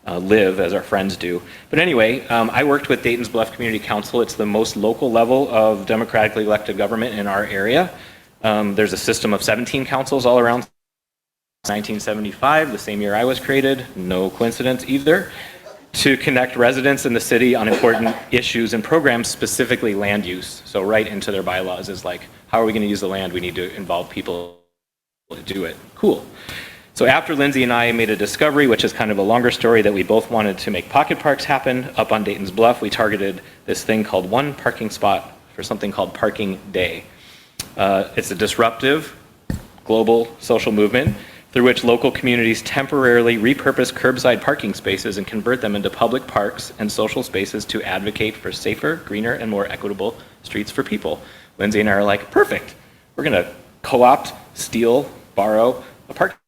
[SPEAKER 6] live, as our friends do. But anyway, I worked with Dayton's Bluff Community Council. It's the most local level of democratically elected government in our area. There's a system of 17 councils all around 1975, the same year I was created, no coincidence either, to connect residents in the city on important issues and programs, specifically land use. So right into their bylaws is like, how are we going to use the land? We need to involve people to do it. Cool. So after Lindsay and I made a discovery, which is kind of a longer story, that we both wanted to make pocket parks happen up on Dayton's Bluff, we targeted this thing called one parking spot for something called Parking Day. It's a disruptive global social movement through which local communities temporarily repurpose curbside parking spaces and convert them into public parks and social spaces to advocate for safer, greener, and more equitable streets for people. Lindsay and I are like, perfect. We're going to co-opt, steal, borrow a park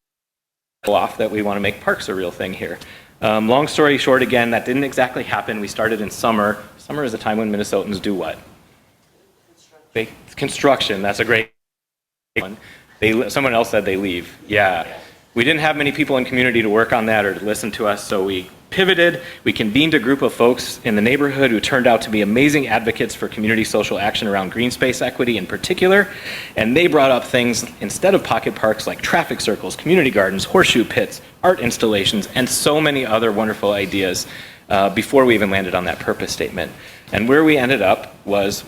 [SPEAKER 6] off that we want to make parks a real thing here. Long story short, again, that didn't exactly happen. We started in summer. Summer is a time when Minnesotans do what? Construction. That's a great one. Someone else said they leave. Yeah. We didn't have many people in community to work on that or to listen to us, so we pivoted. We convened a group of folks in the neighborhood who turned out to be amazing advocates for community social action around green space equity in particular, and they brought up things instead of pocket parks like traffic circles, community gardens, horseshoe pits, art installations, and so many other wonderful ideas before we even landed on that purpose statement. And where we ended up was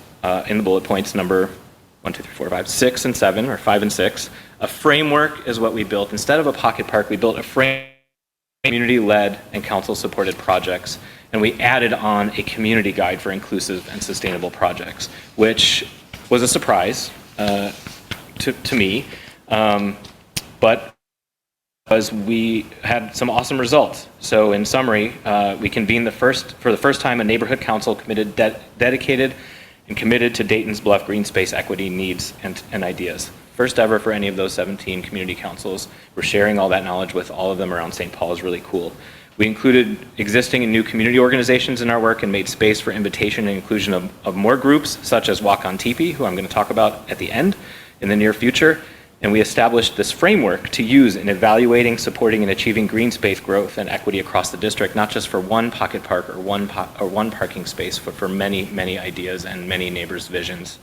[SPEAKER 6] in the bullet points number 1, 2, 3, 4, 5, 6, and 7, or 5 and 6. A framework is what we built. Instead of a pocket park, we built a framework, community-led and council-supported projects, and we added on a community guide for inclusive and sustainable projects, which was a surprise to me, but was we had some awesome results. So in summary, we convened for the first time a neighborhood council dedicated and committed to Dayton's Bluff green space equity needs and ideas. First ever for any of those 17 community councils. We're sharing all that knowledge with all of them around St. Paul is really cool. We included existing and new community organizations in our work and made space for invitation and inclusion of more groups, such as Walk on Teepee, who I'm going to talk about at the end in the near future. And we established this framework to use in evaluating, supporting, and achieving green space growth and equity across the district, not just for one pocket park or one parking space, but for many, many ideas and many neighbors' visions.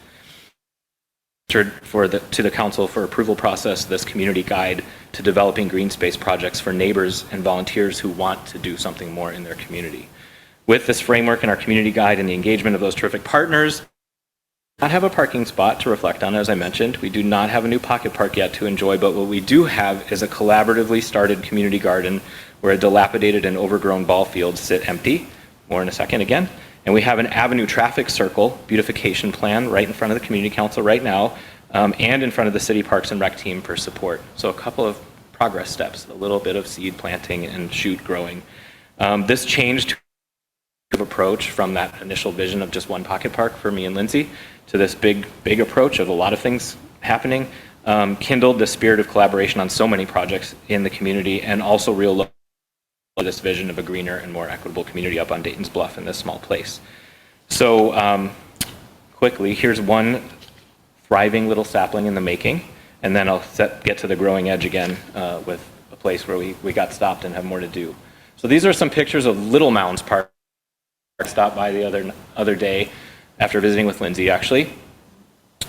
[SPEAKER 6] To the council for approval process, this community guide to developing green space projects for neighbors and volunteers who want to do something more in their community. With this framework and our community guide and the engagement of those terrific partners, we do not have a parking spot to reflect on, as I mentioned. We do not have a new pocket park yet to enjoy, but what we do have is a collaboratively started community garden where a dilapidated and overgrown ball fields sit empty. More in a second again. And we have an avenue traffic circle beautification plan right in front of the community council right now, and in front of the city parks and rec team for support. So a couple of progress steps, a little bit of seed planting and shoot growing. This changed approach from that initial vision of just one pocket park for me and Lindsay to this big approach of a lot of things happening, kindled the spirit of collaboration on so many projects in the community, and also this vision of a greener and more equitable community up on Dayton's Bluff in this small place. So quickly, here's one thriving little sapling in the making, and then I'll get to the growing edge again with a place where we got stopped and have more to do. So these are some pictures of Little Mounds Park. I stopped by the other day after visiting with Lindsay, actually.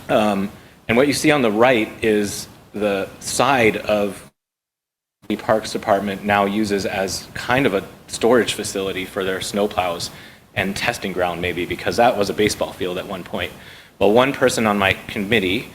[SPEAKER 6] And what you see on the right is the side of the Parks Department now uses as kind of a storage facility for their snowplows and testing ground, maybe, because that was a baseball field at one point. Well, one person on my committee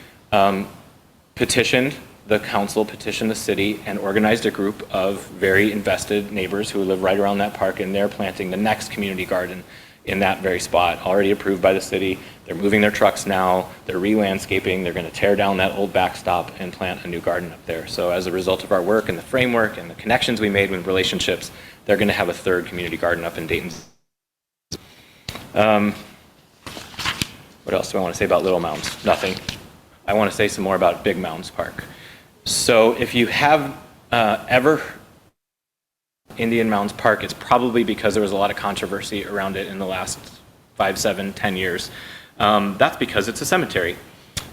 [SPEAKER 6] petitioned the council, petitioned the city, and organized a group of very invested neighbors who live right around that park, and they're planting the next community garden in that very spot, already approved by the city. They're moving their trucks now, they're re-landscaping, they're going to tear down that old backstop and plant a new garden up there. So as a result of our work and the framework and the connections we made with relationships, they're going to have a third community garden up in Dayton. What else do I want to say about Little Mounds? Nothing. I want to say some more about Big Mounds Park. So if you have ever Indian Mounds Park, it's probably because there was a lot of controversy around it in the last 5, 7, 10 years. That's because it's a cemetery.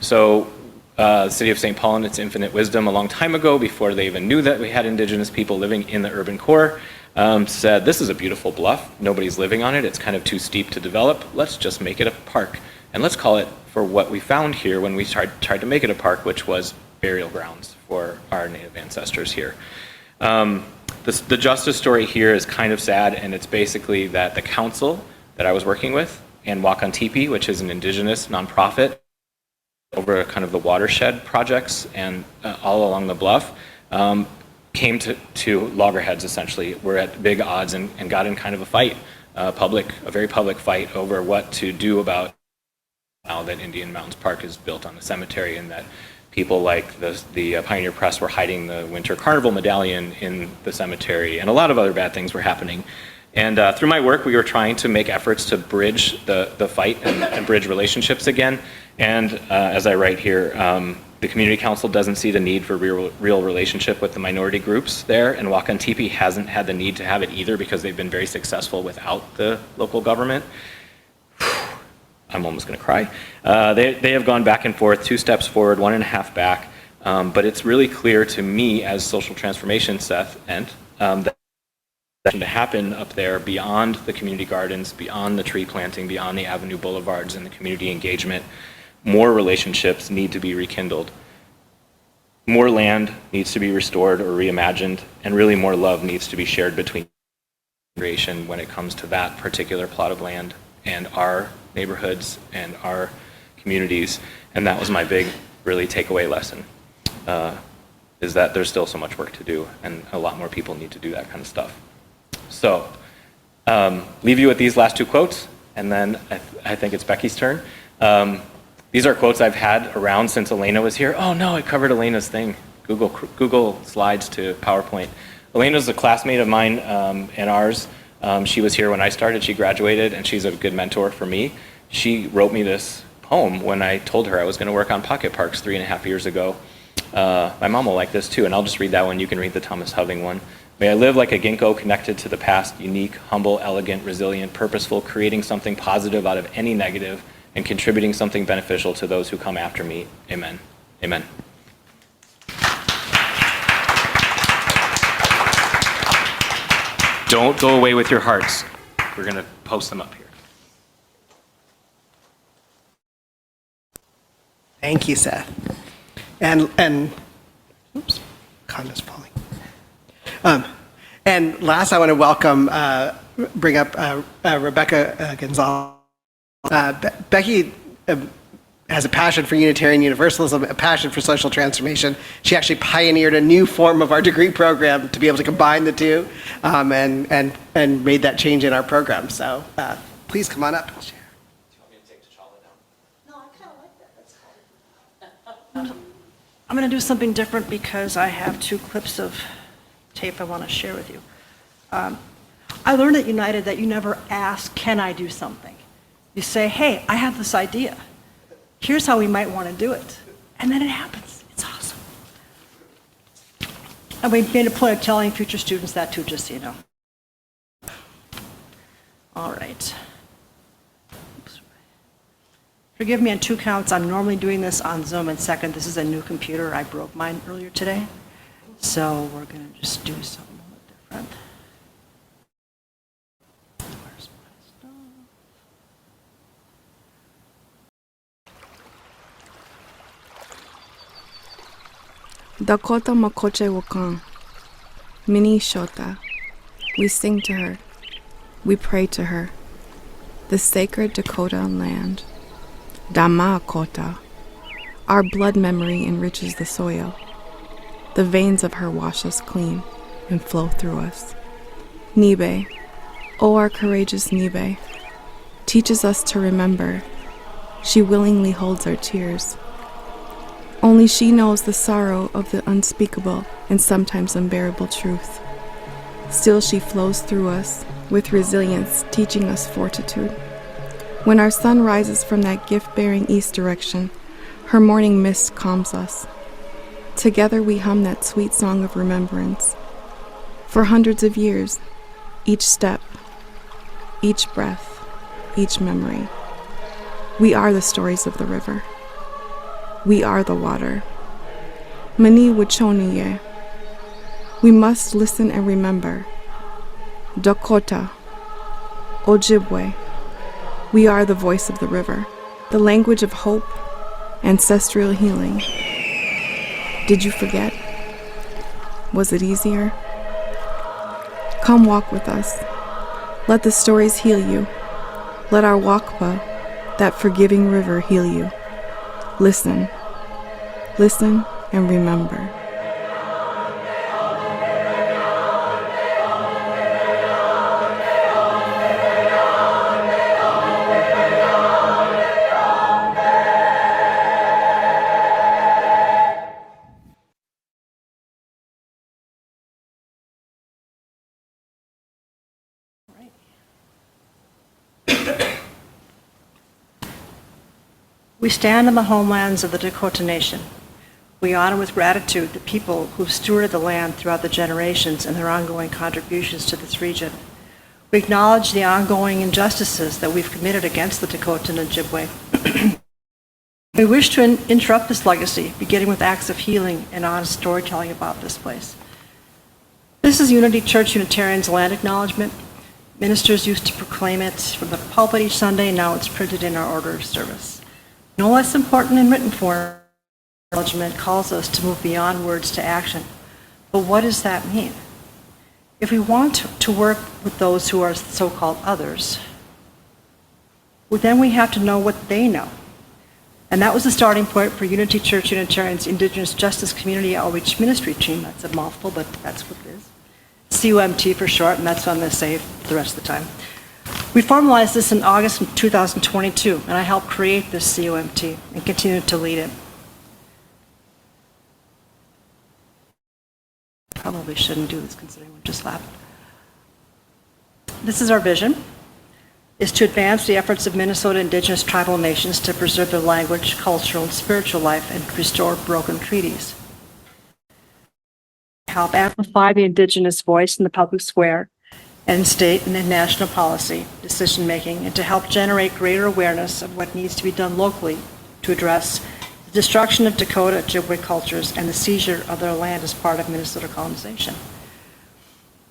[SPEAKER 6] So the city of St. Paul, in its infinite wisdom, a long time ago, before they even knew that we had indigenous people living in the urban core, said, this is a beautiful bluff. Nobody's living on it. It's kind of too steep to develop. Let's just make it a park. and let's call it for what we found here when we tried to make it a park, which was burial grounds for our Native ancestors here. The justice story here is kind of sad, and it's basically that the council that I was working with and Wakan Tipi, which is an indigenous nonprofit, over kind of the watershed projects and all along the bluff, came to loggerheads essentially. We're at big odds and got in kind of a fight, a very public fight over what to do about now that Indian Mountains Park is built on the cemetery, and that people like the Pioneer Press were hiding the Winter Carnival medallion in the cemetery, and a lot of other bad things were happening. And through my work, we were trying to make efforts to bridge the fight and bridge relationships again. And as I write here, the community council doesn't see the need for real relationship with the minority groups there, and Wakan Tipi hasn't had the need to have it either because they've been very successful without the local government. I'm almost going to cry. They have gone back and forth, 2 steps forward, 1.5 back. But it's really clear to me as social transformation, Seth, and that to happen up there beyond the community gardens, beyond the tree planting, beyond the avenue boulevards and the community engagement, more relationships need to be rekindled. More land needs to be restored or reimagined, and really more love needs to be shared between creation when it comes to that particular plot of land and our neighborhoods and our communities. And that was my big, really takeaway lesson, is that there's still so much work to do, and a lot more people need to do that kind of stuff. So, leave you with these last 2 quotes, and then I think it's Becky's turn. These are quotes I've had around since Elena was here. Oh no, I covered Elena's thing. Google Slides to PowerPoint. Elena's a classmate of mine and ours. She was here when I started. She graduated, and she's a good mentor for me. She wrote me this poem when I told her I was going to work on pocket parks 3.5 years ago. My mom will like this too, and I'll just read that one. You can read the Thomas Hoving one. May I live like a ginkgo, connected to the past, unique, humble, elegant, resilient, purposeful, creating something positive out of any negative, and contributing something beneficial to those who come after me. Amen. Amen. Don't go away with your hearts. We're going to post them up here.
[SPEAKER 1] Thank you, Seth. And oops, condo's falling. And last, I want to bring up Rebecca Gonzalez. Becky has a passion for Unitarian Universalism, a passion for social transformation. She actually pioneered a new form of our degree program to be able to combine the two, and made that change in our program. So please come on up and share.
[SPEAKER 9] I'm going to do something different because I have 2 clips of tape I want to share with you. I learned at United that you never ask, can I do something? You say, hey, I have this idea. Here's how we might want to do it. And then it happens. It's awesome. And we made a point of telling future students that too, just so you know. All right. Forgive me on 2 counts. I'm normally doing this on Zoom in second. This is a new computer. I broke mine earlier today. So we're going to just do something a little different. Where's my stuff?
[SPEAKER 10] Dakota Makoche Wakan, Mini Shota. We sing to her. We pray to her. The sacred Dakota land. Dama Kota. Our blood memory enriches the soil. The veins of her wash us clean and flow through us. Nibe, oh our courageous Nibe, teaches us to remember. She willingly holds our tears. Only she knows the sorrow of the unspeakable and sometimes unbearable truth. Still she flows through us with resilience, teaching us fortitude. When our sun rises from that gift-bearing east direction, her morning mist calms us. Together we hum that sweet song of remembrance. For hundreds of years, each step, each breath, each memory. We are the stories of the river. We are the water. Mani Wachoniye. We must listen and remember. Dakota, Ojibwe. We are the voice of the river. the language of hope, ancestral healing. Did you forget? Was it easier? Come walk with us. Let the stories heal you. Let our wakpa, that forgiving river, heal you. Listen. Listen and remember.
[SPEAKER 9] We stand on the homelands of the Dakota Nation. We honor with gratitude the people who've stewarded the land throughout the generations and their ongoing contributions to this region. We acknowledge the ongoing injustices that we've committed against the Dakota and Ojibwe. We wish to interrupt this legacy, beginning with acts of healing and honest storytelling about this place. This is Unity Church Unitarian's land acknowledgement. Ministers used to proclaim it from the pulpit each Sunday. Now it's printed in our order of service. No less important in written form, acknowledgement calls us to move beyond words to action. But what does that mean? If we want to work with those who are so-called others, well, then we have to know what they know. And that was the starting point for Unity Church Unitarian's Indigenous Justice Community Outreach Ministry team. That's a mouthful, but that's what it is. CUMT for short, and that's what I'm going to say for the rest of the time. We formalized this in August of 2022, and I helped create this CUMT and continue to lead it. Probably shouldn't do this considering what just happened. This is our vision, is to advance the efforts of Minnesota Indigenous tribal nations to preserve their language, cultural, and spiritual life and restore broken treaties. Help amplify the Indigenous voice in the public square and in state and in national policy decision-making, and to help generate greater awareness of what needs to be done locally to address the destruction of Dakota Ojibwe cultures and the seizure of their land as part of Minnesota colonization.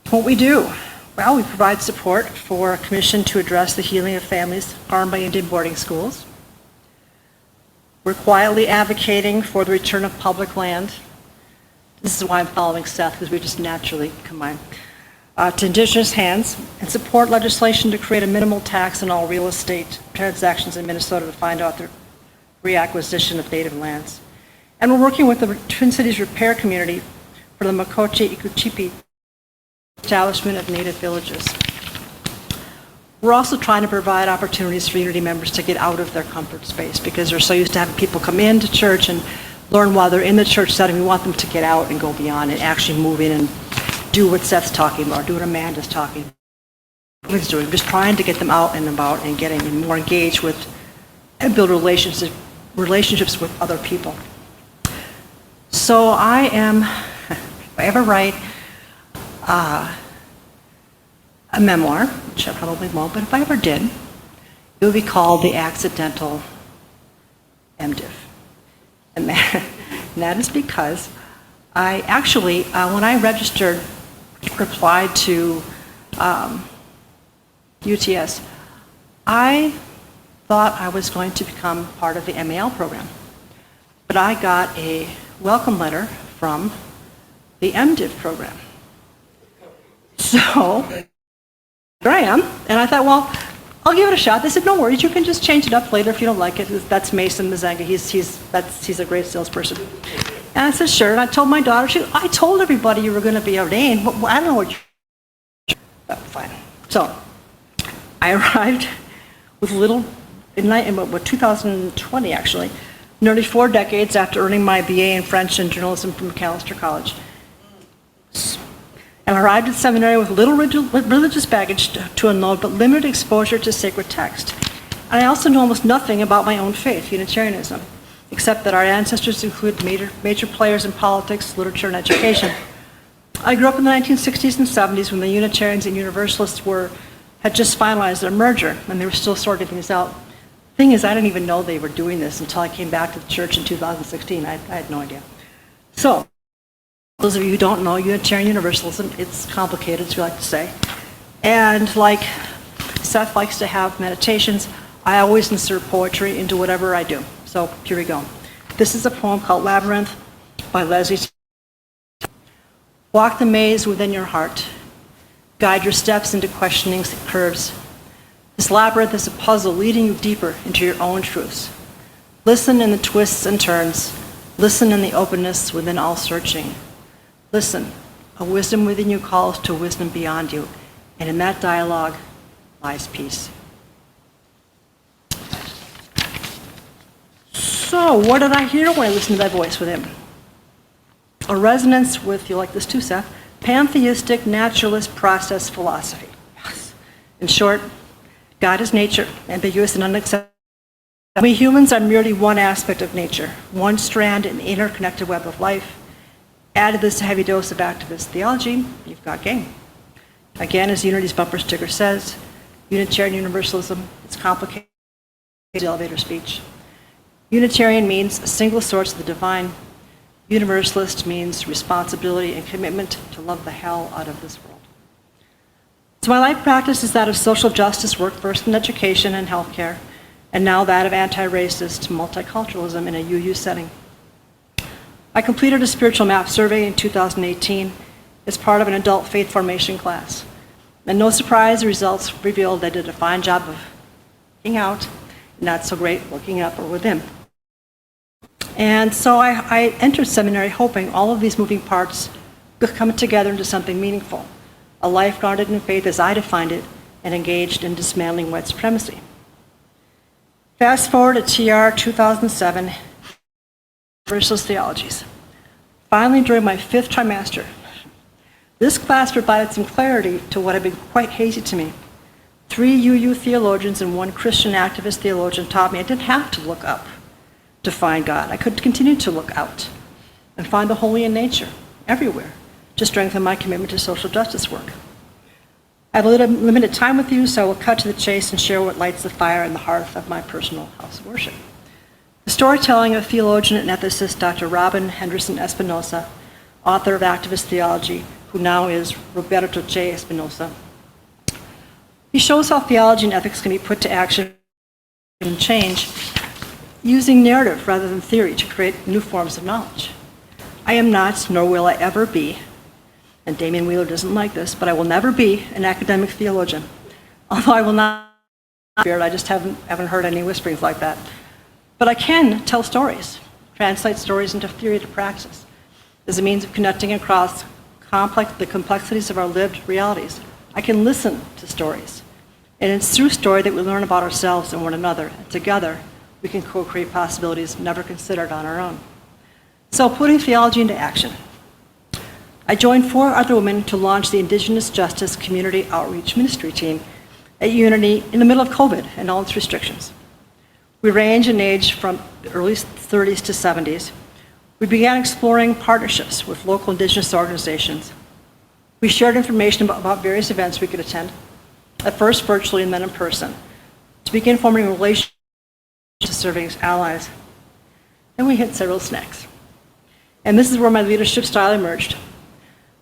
[SPEAKER 9] What we do? Well, we provide support for a commission to address the healing of families harmed by Indian boarding schools. We're quietly advocating for the return of public land. This is why I'm following Seth, because we just naturally combine. To Indigenous hands, and support legislation to create a minimal tax on all real estate transactions in Minnesota to find out the reacquisition of native lands. And we're working with the Twin Cities Repair Community for the Makoche Ikuchipi establishment of native villages. We're also trying to provide opportunities for Unity members to get out of their comfort space, because they're so used to having people come into church and learn while they're in the church setting. We want them to get out and go beyond and actually move in and do what Seth's talking about, do what Amanda's talking about. He's doing, just trying to get them out and about and getting more engaged with and build relationships with other people. So I am, if I ever write a memoir, which I probably won't, but if I ever did, it would be called The Accidental MDiv. And that is because I actually, when I registered, replied to UTS, I thought I was going to become part of the MAL program. But I got a welcome letter from the MDiv program. So here I am, and I thought, well, I'll give it a shot. They said, no worries, you can just change it up later if you don't like it. That's Mason Mazanga, he's a great salesperson. And I said, sure, and I told my daughter, I told everybody you were going to be ordained, but I don't know what you... Oh, fine. So I arrived with little, in 2020 actually, nearly 4 decades after earning my BA in French and journalism from Macalester College. And I arrived at seminary with little religious baggage to unload, but limited exposure to sacred text. And I also know almost nothing about my own faith, Unitarianism, except that our ancestors include major players in politics, literature, and education. I grew up in the 1960s and 70s when the Unitarians and Universalists had just finalized their merger, and they were still sorting things out. The thing is, I didn't even know they were doing this until I came back to the church in 2016. I had no idea. So, those of you who don't know, Unitarian Universalism, it's complicated, as we like to say. And like Seth likes to have meditations, I always insert poetry into whatever I do. So here we go. This is a poem called Labyrinth by Leslie. Walk the maze within your heart. Guide your steps into questioning curves. This labyrinth is a puzzle leading you deeper into your own truths. Listen in the twists and turns. Listen in the openness within all searching. Listen, a wisdom within you calls to wisdom beyond you, and in that dialogue lies peace. So, what did I hear when I listened to that voice with him? A resonance with, you like this too, Seth, pantheistic naturalist process philosophy. Yes. In short, God is nature, ambiguous and unacceptable. We humans are merely one aspect of nature, one strand in the interconnected web of life. Add to this a heavy dose of activist theology, you've got game. Again, as Unity's bumper sticker says, Unitarian Universalism is complicated elevator speech. Unitarian means a single source of the divine. Universalist means responsibility and commitment to love the hell out of this world. So my life practice is that of social justice work, first in education and healthcare, and now that of anti-racist multiculturalism in a UU setting. I completed a spiritual map survey in 2018 as part of an adult faith formation class. And no surprise, the results revealed I did a fine job of looking out, not so great looking up or within. And so I entered seminary hoping all of these moving parts could come together into something meaningful, a life grounded in faith as I defined it and engaged in dismantling white supremacy. Fast forward to TR 2007, Universalist Theologies. Finally, during my 5th trimester, this class provided some clarity to what had been quite hazy to me. 3 UU theologians and 1 Christian activist theologian taught me I didn't have to look up to find God. I could continue to look out and find the holy in nature, everywhere, to strengthen my commitment to social justice work. I have limited time with you, so I will cut to the chase and share what lights the fire in the hearth of my personal house of worship. The storytelling of theologian and ethicist Dr. Robin Henderson Espinosa, author of Activist Theology, who now is Roberto J. Espinosa. He shows how theology and ethics can be put to action and change using narrative rather than theory to create new forms of knowledge. I am not, nor will I ever be, and Damien Wheeler doesn't like this, but I will never be an academic theologian. Although I will not, I just haven't heard any whisperings like that. But I can tell stories, translate stories into theory to praxis, as a means of connecting across the complexities of our lived realities. I can listen to stories, and it's through story that we learn about ourselves and one another, and together we can co-create possibilities never considered on our own. So putting theology into action. I joined 4 other women to launch the Indigenous Justice Community Outreach Ministry team at Unity in the middle of COVID and all its restrictions. We range in age from the early 30s to 70s. We began exploring partnerships with local Indigenous organizations. We shared information about various events we could attend, at first virtually and then in person, to begin forming relationships to serving as allies. Then we hit several snacks. And this is where my leadership style emerged.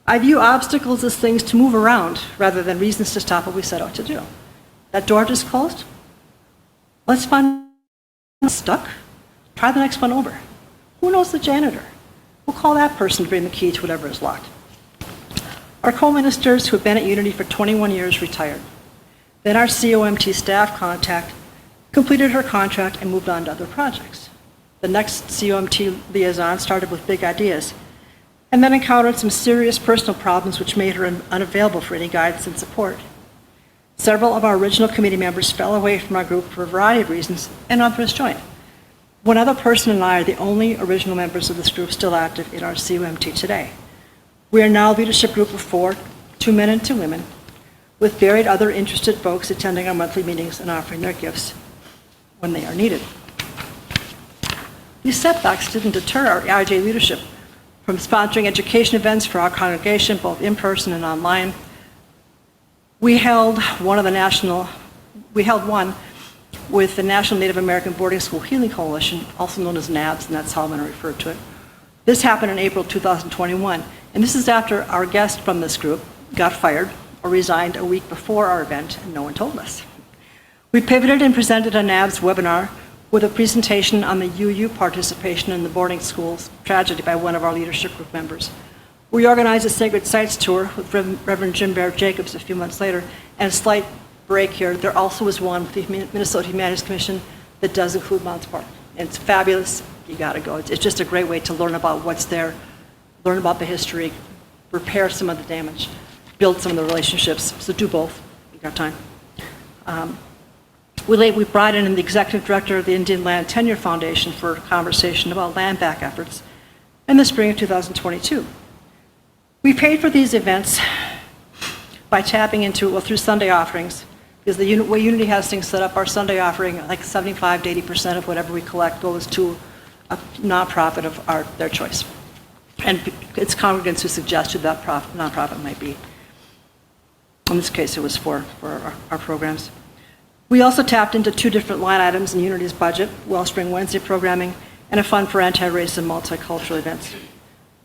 [SPEAKER 9] I view obstacles as things to move around rather than reasons to stop what we set out to do. That door just closed? Let's find stuck. Try the next one over. Who knows the janitor? We'll call that person to bring the key to whatever is locked. Our co-ministers who have been at Unity for 21 years retired. Then our COMT staff contact completed her contract and moved on to other projects. The next COMT liaison started with big ideas and then encountered some serious personal problems which made her unavailable for any guidance and support. Several of our original committee members fell away from our group for a variety of reasons, and others joined. One other person and I are the only original members of this group still active in our COMT today. We are now a leadership group of 4, 2 men and 2 women, with varied other interested folks attending our monthly meetings and offering their gifts when they are needed. These setbacks didn't deter our IJ leadership from sponsoring education events for our congregation, both in person and online. We held one with the National Native American Boarding School Healing Coalition, also known as NABS, and that's how I'm going to refer to it. This happened in April 2021, and this is after our guest from this group got fired or resigned a week before our event, and no one told us. We pivoted and presented a NABS webinar with a presentation on the UU participation in the boarding schools tragedy by one of our leadership group members. We organized a Sacred Sites tour with Reverend Jeanne Bringgold-Pro a few months later, and a slight break here, there also is one with the Minnesota Humanities Commission that does include Mounts Park. And it's fabulous, you gotta go. It's just a great way to learn about what's there, learn about the history, repair some of the damage, build some of the relationships. So do both, you got time. We brought in the executive director of the Indian Land Tenure Foundation for a conversation about land back efforts in the spring of 2022. We paid for these events by tapping into, well, through Sunday offerings, because the way Unity has things set up, our Sunday offering, like 75 to 80% of whatever we collect goes to a nonprofit of their choice. And it's congregants who suggest who that nonprofit might be. In this case, it was for our programs. We also tapped into 2 different line items in Unity's budget, Wellspring Wednesday programming, and a fund for anti-racist and multicultural events.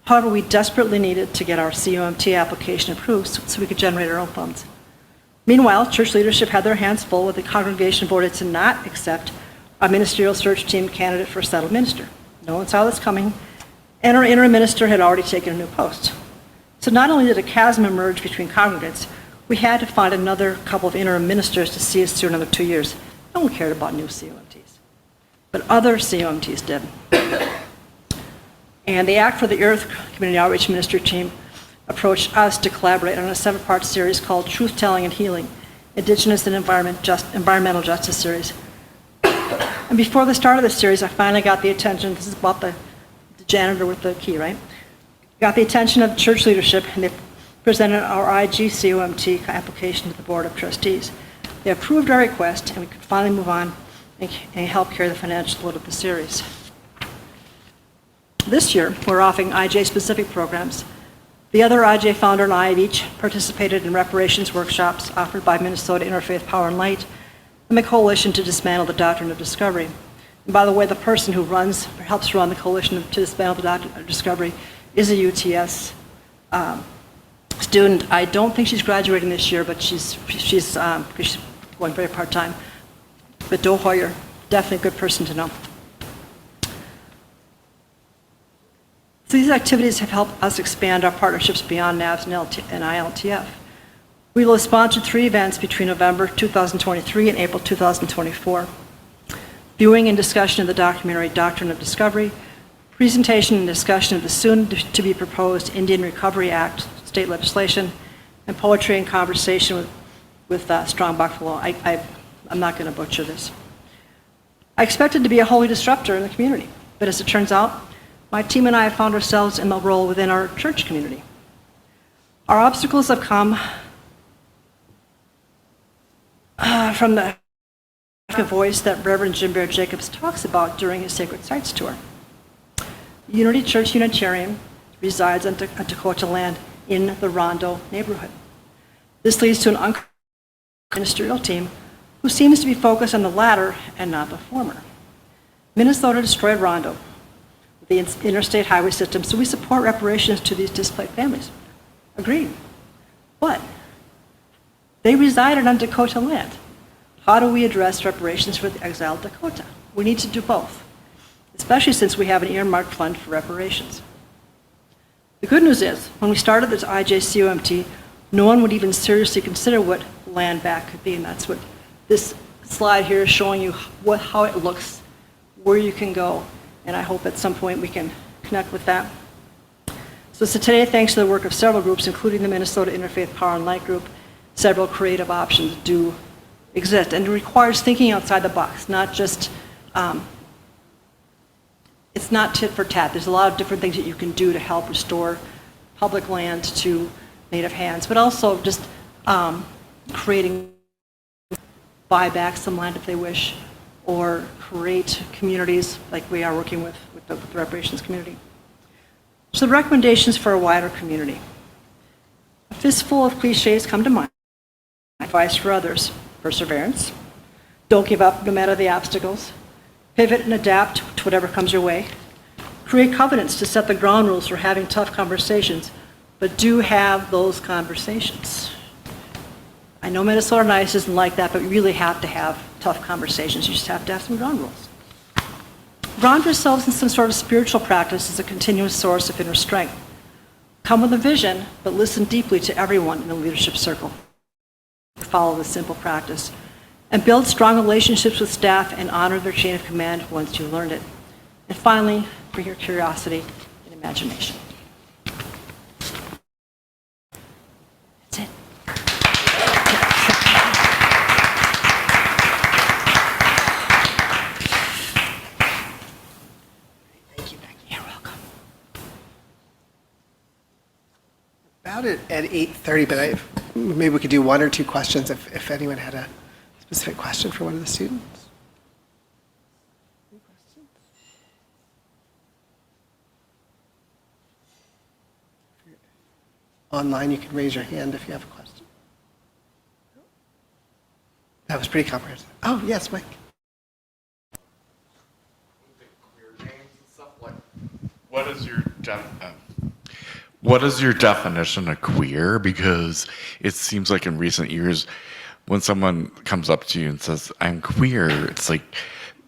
[SPEAKER 9] However, we desperately needed to get our COMT application approved so we could generate our own funds. Meanwhile, church leadership had their hands full when the congregation voted to not accept a ministerial search team candidate for a settled minister. No one saw this coming, and our interim minister had already taken a new post. So not only did a chasm emerge between congregants, we had to find another couple of interim ministers to see us through another 2 years. No one cared about new COMTs, but other COMTs did. And the Act for the Earth Community Outreach Ministry team approached us to collaborate on a 7-part series called Truth Telling and Healing, Indigenous and Environmental Justice Series. And before the start of this series, I finally got the attention, this is about the janitor with the key, right? Got the attention of church leadership, and they presented our IG COMT application to the Board of Trustees. They approved our request, and we could finally move on and help carry the financial load of the series. This year, we're offering IJ-specific programs. The other IJ founder and I have each participated in reparations workshops offered by Minnesota Interfaith Power and Light and the Coalition to Dismantle the Doctrine of Discovery. And by the way, the person who helps run the Coalition to Dismantle the Doctrine of Discovery is a UTS student. I don't think she's graduating this year, but she's going very part-time. But Doe Hoyer, definitely a good person to know. So these activities have helped us expand our partnerships beyond NABS and ILTF. We will have sponsored 3 events between November 2023 and April 2024. Viewing and discussion of the documentary Doctrine of Discovery, presentation and discussion of the soon-to-be-proposed Indian Recovery Act state legislation, and poetry and conversation with Strong Buffalo. I'm not going to butcher this. I expected to be a holy disruptor in the community, but as it turns out, my team and I have found ourselves in the role within our church community. Our obstacles have come from the voice that Reverend Jeanne Bringgold-Pro talks about during his Sacred Sites tour. Unity Church Unitarian resides on Dakota land in the Rondo neighborhood. This leads to an ministerial team who seems to be focused on the latter and not the former. Minnesota destroyed Rondo, the interstate highway system, so we support reparations to these displaced families. Agreed. But they resided on Dakota land. How do we address reparations for the exiled Dakota? We need to do both, especially since we have an earmarked fund for reparations. The good news is, when we started this IJCOMT, no one would even seriously consider what land back could be, and that's what this slide here is showing you, how it looks, where you can go, and I hope at some point we can connect with that. So today, thanks to the work of several groups, including the Minnesota Interfaith Power and Light Group, several creative options do exist, and it requires thinking outside the box, not just, it's not tit for tat. There's a lot of different things that you can do to help restore public land to native hands, but also just creating, buy back some land if they wish, or create communities like we are working with the reparations community. So the recommendations for a wider community. A fistful of cliches come to mind. Advice for others: perseverance, don't give up no matter the obstacles, pivot and adapt to whatever comes your way, create covenants to set the ground rules for having tough conversations, but do have those conversations. I know Minnesota Nice isn't like that, but we really have to have tough conversations. You just have to have some ground rules. Ground yourselves in some sort of spiritual practice as a continuous source of inner strength. Come with a vision, but listen deeply to everyone in the leadership circle. Follow this simple practice. And build strong relationships with staff and honor their chain of command once you've learned it. And finally, bring your curiosity and imagination. That's it.
[SPEAKER 1] Thank you, Becky.
[SPEAKER 9] You're welcome.
[SPEAKER 1] About it at 8:30, but maybe we could do one or two questions if anyone had a specific question for one of the students. Any questions? If you're online, you can raise your hand if you have a question. That was pretty comprehensive. Oh, yes, Mike.
[SPEAKER 11] What is your definition of queer? Because it seems like in recent years, when someone comes up to you and says, I'm queer, it's like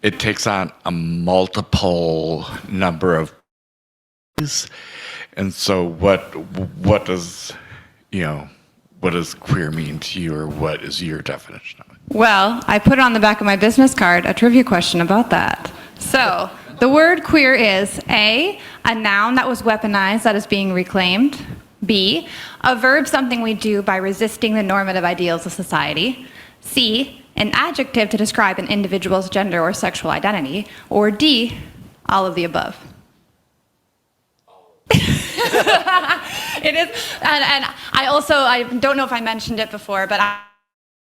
[SPEAKER 11] it takes on a multiple number of ways. And so what does queer mean to you, or what is your definition of it?
[SPEAKER 12] Well, I put on the back of my business card a trivia question about that. So, the word queer is A, a noun that was weaponized that is being reclaimed. B, a verb, something we do by resisting the normative ideals of society. C, an adjective to describe an individual's gender or sexual identity. Or D, all of the above. It is, and I don't know if I mentioned it before, but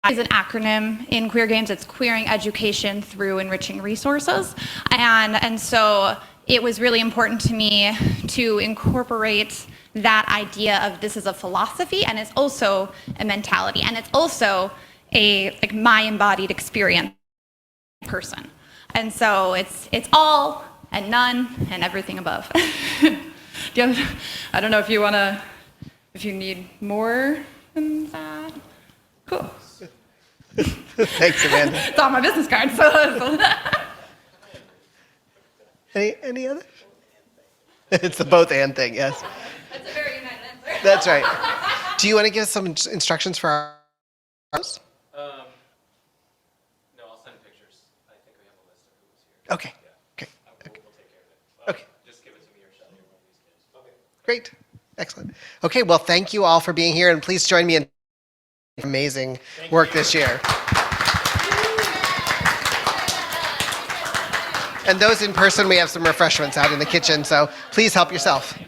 [SPEAKER 12] is an acronym in Queer Games. It's Queering Education Through Enriching Resources. And so it was really important to me to incorporate that idea of this is a philosophy, and it's also a mentality, and it's also a my embodied experience person. And so it's all and none and everything above. I don't know if you need more than that. Cool.
[SPEAKER 1] Thanks, Amanda.
[SPEAKER 12] It's on my business card. So.
[SPEAKER 1] Any other? It's the both and thing, yes.
[SPEAKER 12] That's a very united answer.
[SPEAKER 1] That's right. Do you want to give us some instructions for our house?
[SPEAKER 6] No, I'll send pictures. I think we have a list of who was here.
[SPEAKER 1] Okay. Okay.
[SPEAKER 6] We'll take care of it.
[SPEAKER 1] Okay.
[SPEAKER 6] Just give it to me or Shelly or one of these kids. Okay.
[SPEAKER 1] Great. Excellent. Okay, well, thank you all for being here, and please join me in amazing work this year. And those in person, we have some refreshments out in the kitchen, so please help yourself.